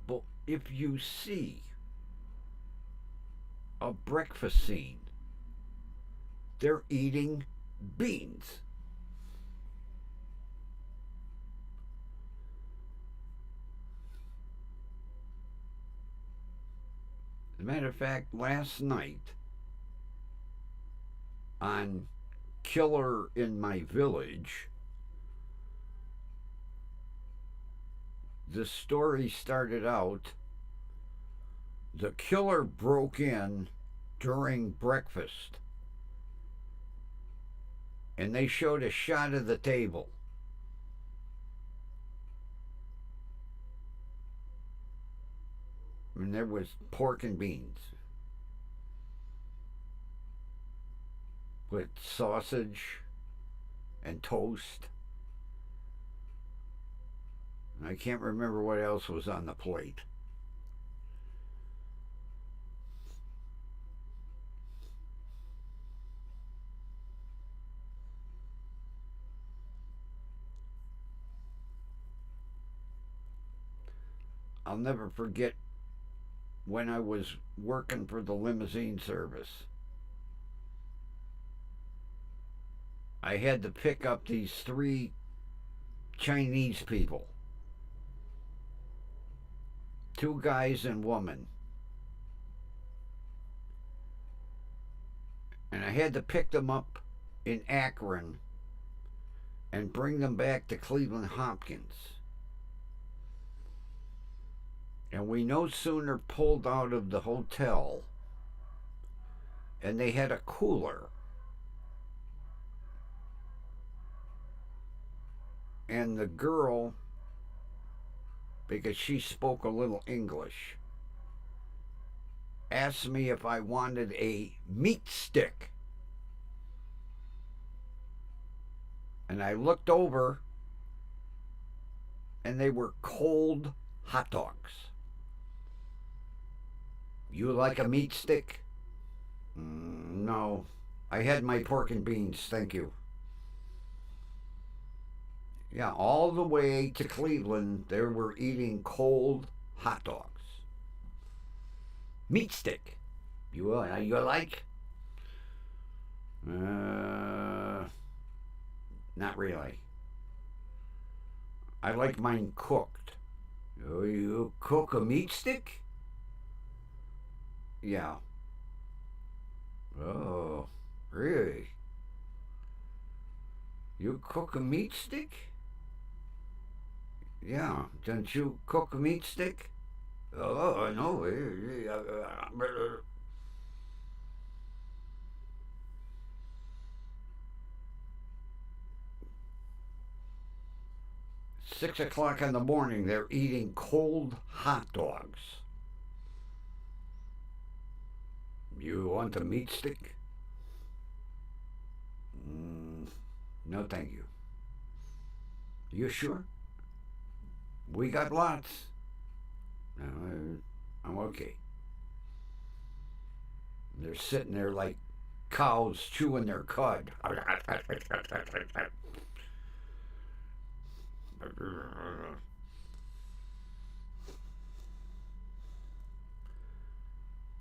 But if you see a breakfast scene, they're eating beans. As a matter of fact, last night on Killer in My Village, the story started out the killer broke in during breakfast and they showed a shot of the table. And there was pork and beans with sausage and toast. I can't remember what else was on the plate. I'll never forget when I was working for the limousine service. I had to pick up these three Chinese people, two guys and woman. And I had to pick them up in Akron and bring them back to Cleveland Hopkins. And we no sooner pulled out of the hotel and they had a cooler. And the girl, because she spoke a little English, asked me if I wanted a meat stick. And I looked over and they were cold hot dogs. You like a meat stick? No, I had my pork and beans, thank you. Yeah, all the way to Cleveland, they were eating cold hot dogs. Meat stick. You like? Not really. I like mine cooked. Oh, you cook a meat stick? Yeah. Oh, really? You cook a meat stick? Yeah. Don't you cook a meat stick? Oh, no. 6 o'clock in the morning, they're eating cold hot dogs. You want a meat stick? No, thank you. You sure? We got lots. No, I'm okay. They're sitting there like cows chewing their cud.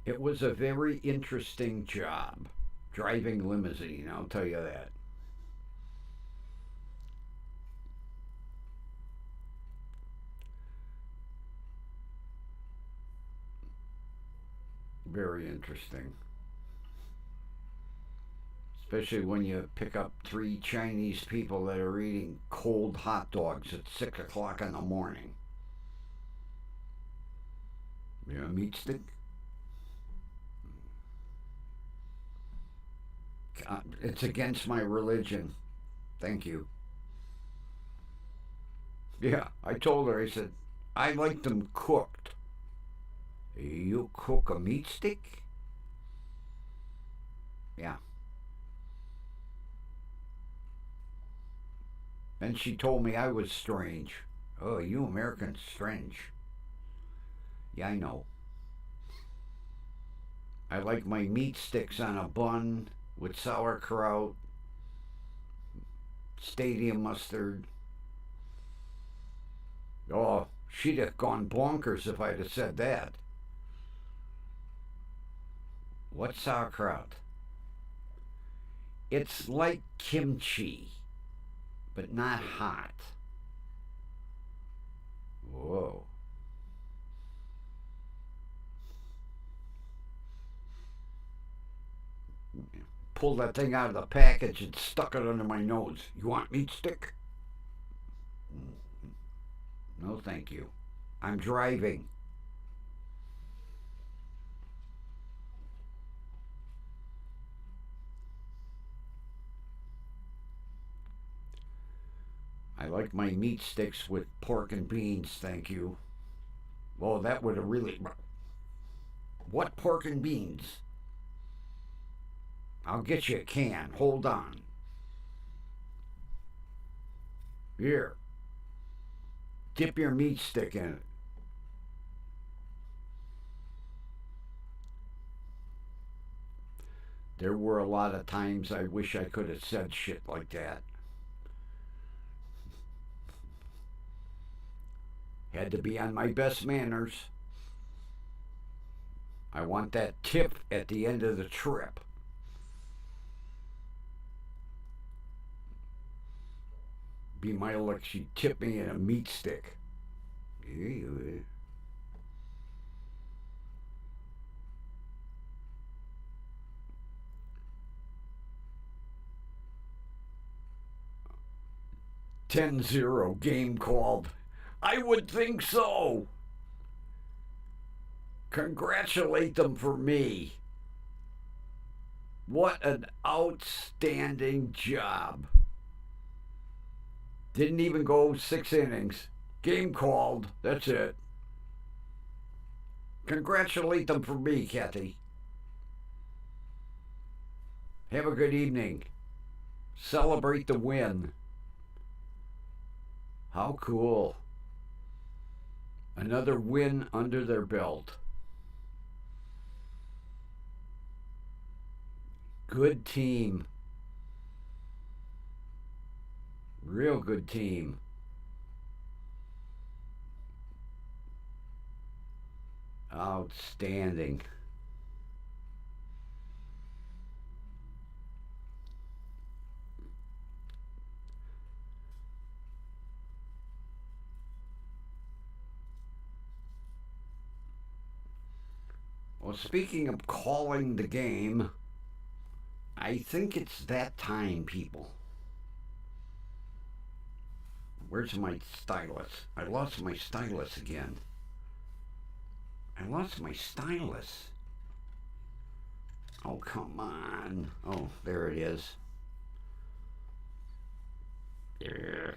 It was a very interesting job, driving limousine, I'll tell you that. Very interesting. Especially when you pick up three Chinese people that are eating cold hot dogs at 6 o'clock in the morning. You a meat stick? It's against my religion. Thank you. Yeah, I told her, I said, I like them cooked. You cook a meat stick? Yeah. Then she told me I was strange. Oh, you Americans strange. Yeah, I know. I like my meat sticks on a bun with sauerkraut, stadium mustard. Oh, she'd have gone bonkers if I'd have said that. What's sauerkraut? It's like kimchi, but not hot. Whoa. Pulled that thing out of the package and stuck it under my nose. You want meat stick? No, thank you. I'm driving. I like my meat sticks with pork and beans, thank you. Well, that would have really. What pork and beans? I'll get you a can. Hold on. Here. Dip your meat stick in it. There were a lot of times I wish I could have said shit like that. Had to be on my best manners. I want that tip at the end of the trip. Be my luck, she tipped me in a meat stick. Yeah. 10-0 game called. I would think so. Congratulate them for me. What an outstanding job. Didn't even go 6 innings. Game called. That's it. Congratulate them for me, Kathy. Have a good evening. Celebrate the win. How cool. Another win under their belt. Good team. Real good team. Outstanding. Well, speaking of calling the game, I think it's that time, people. Where's my stylus? I lost my stylus again. I lost my stylus. Oh, come on. Oh, there it is. There.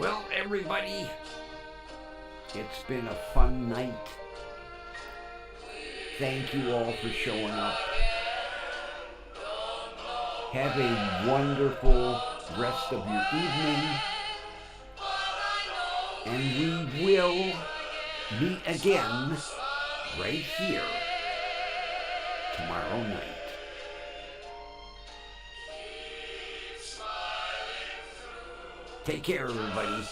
Well, everybody, it's been a fun night. Thank you all for showing up. Have a wonderful rest of your evening. And we will meet again right here tomorrow night. Take care, everybody.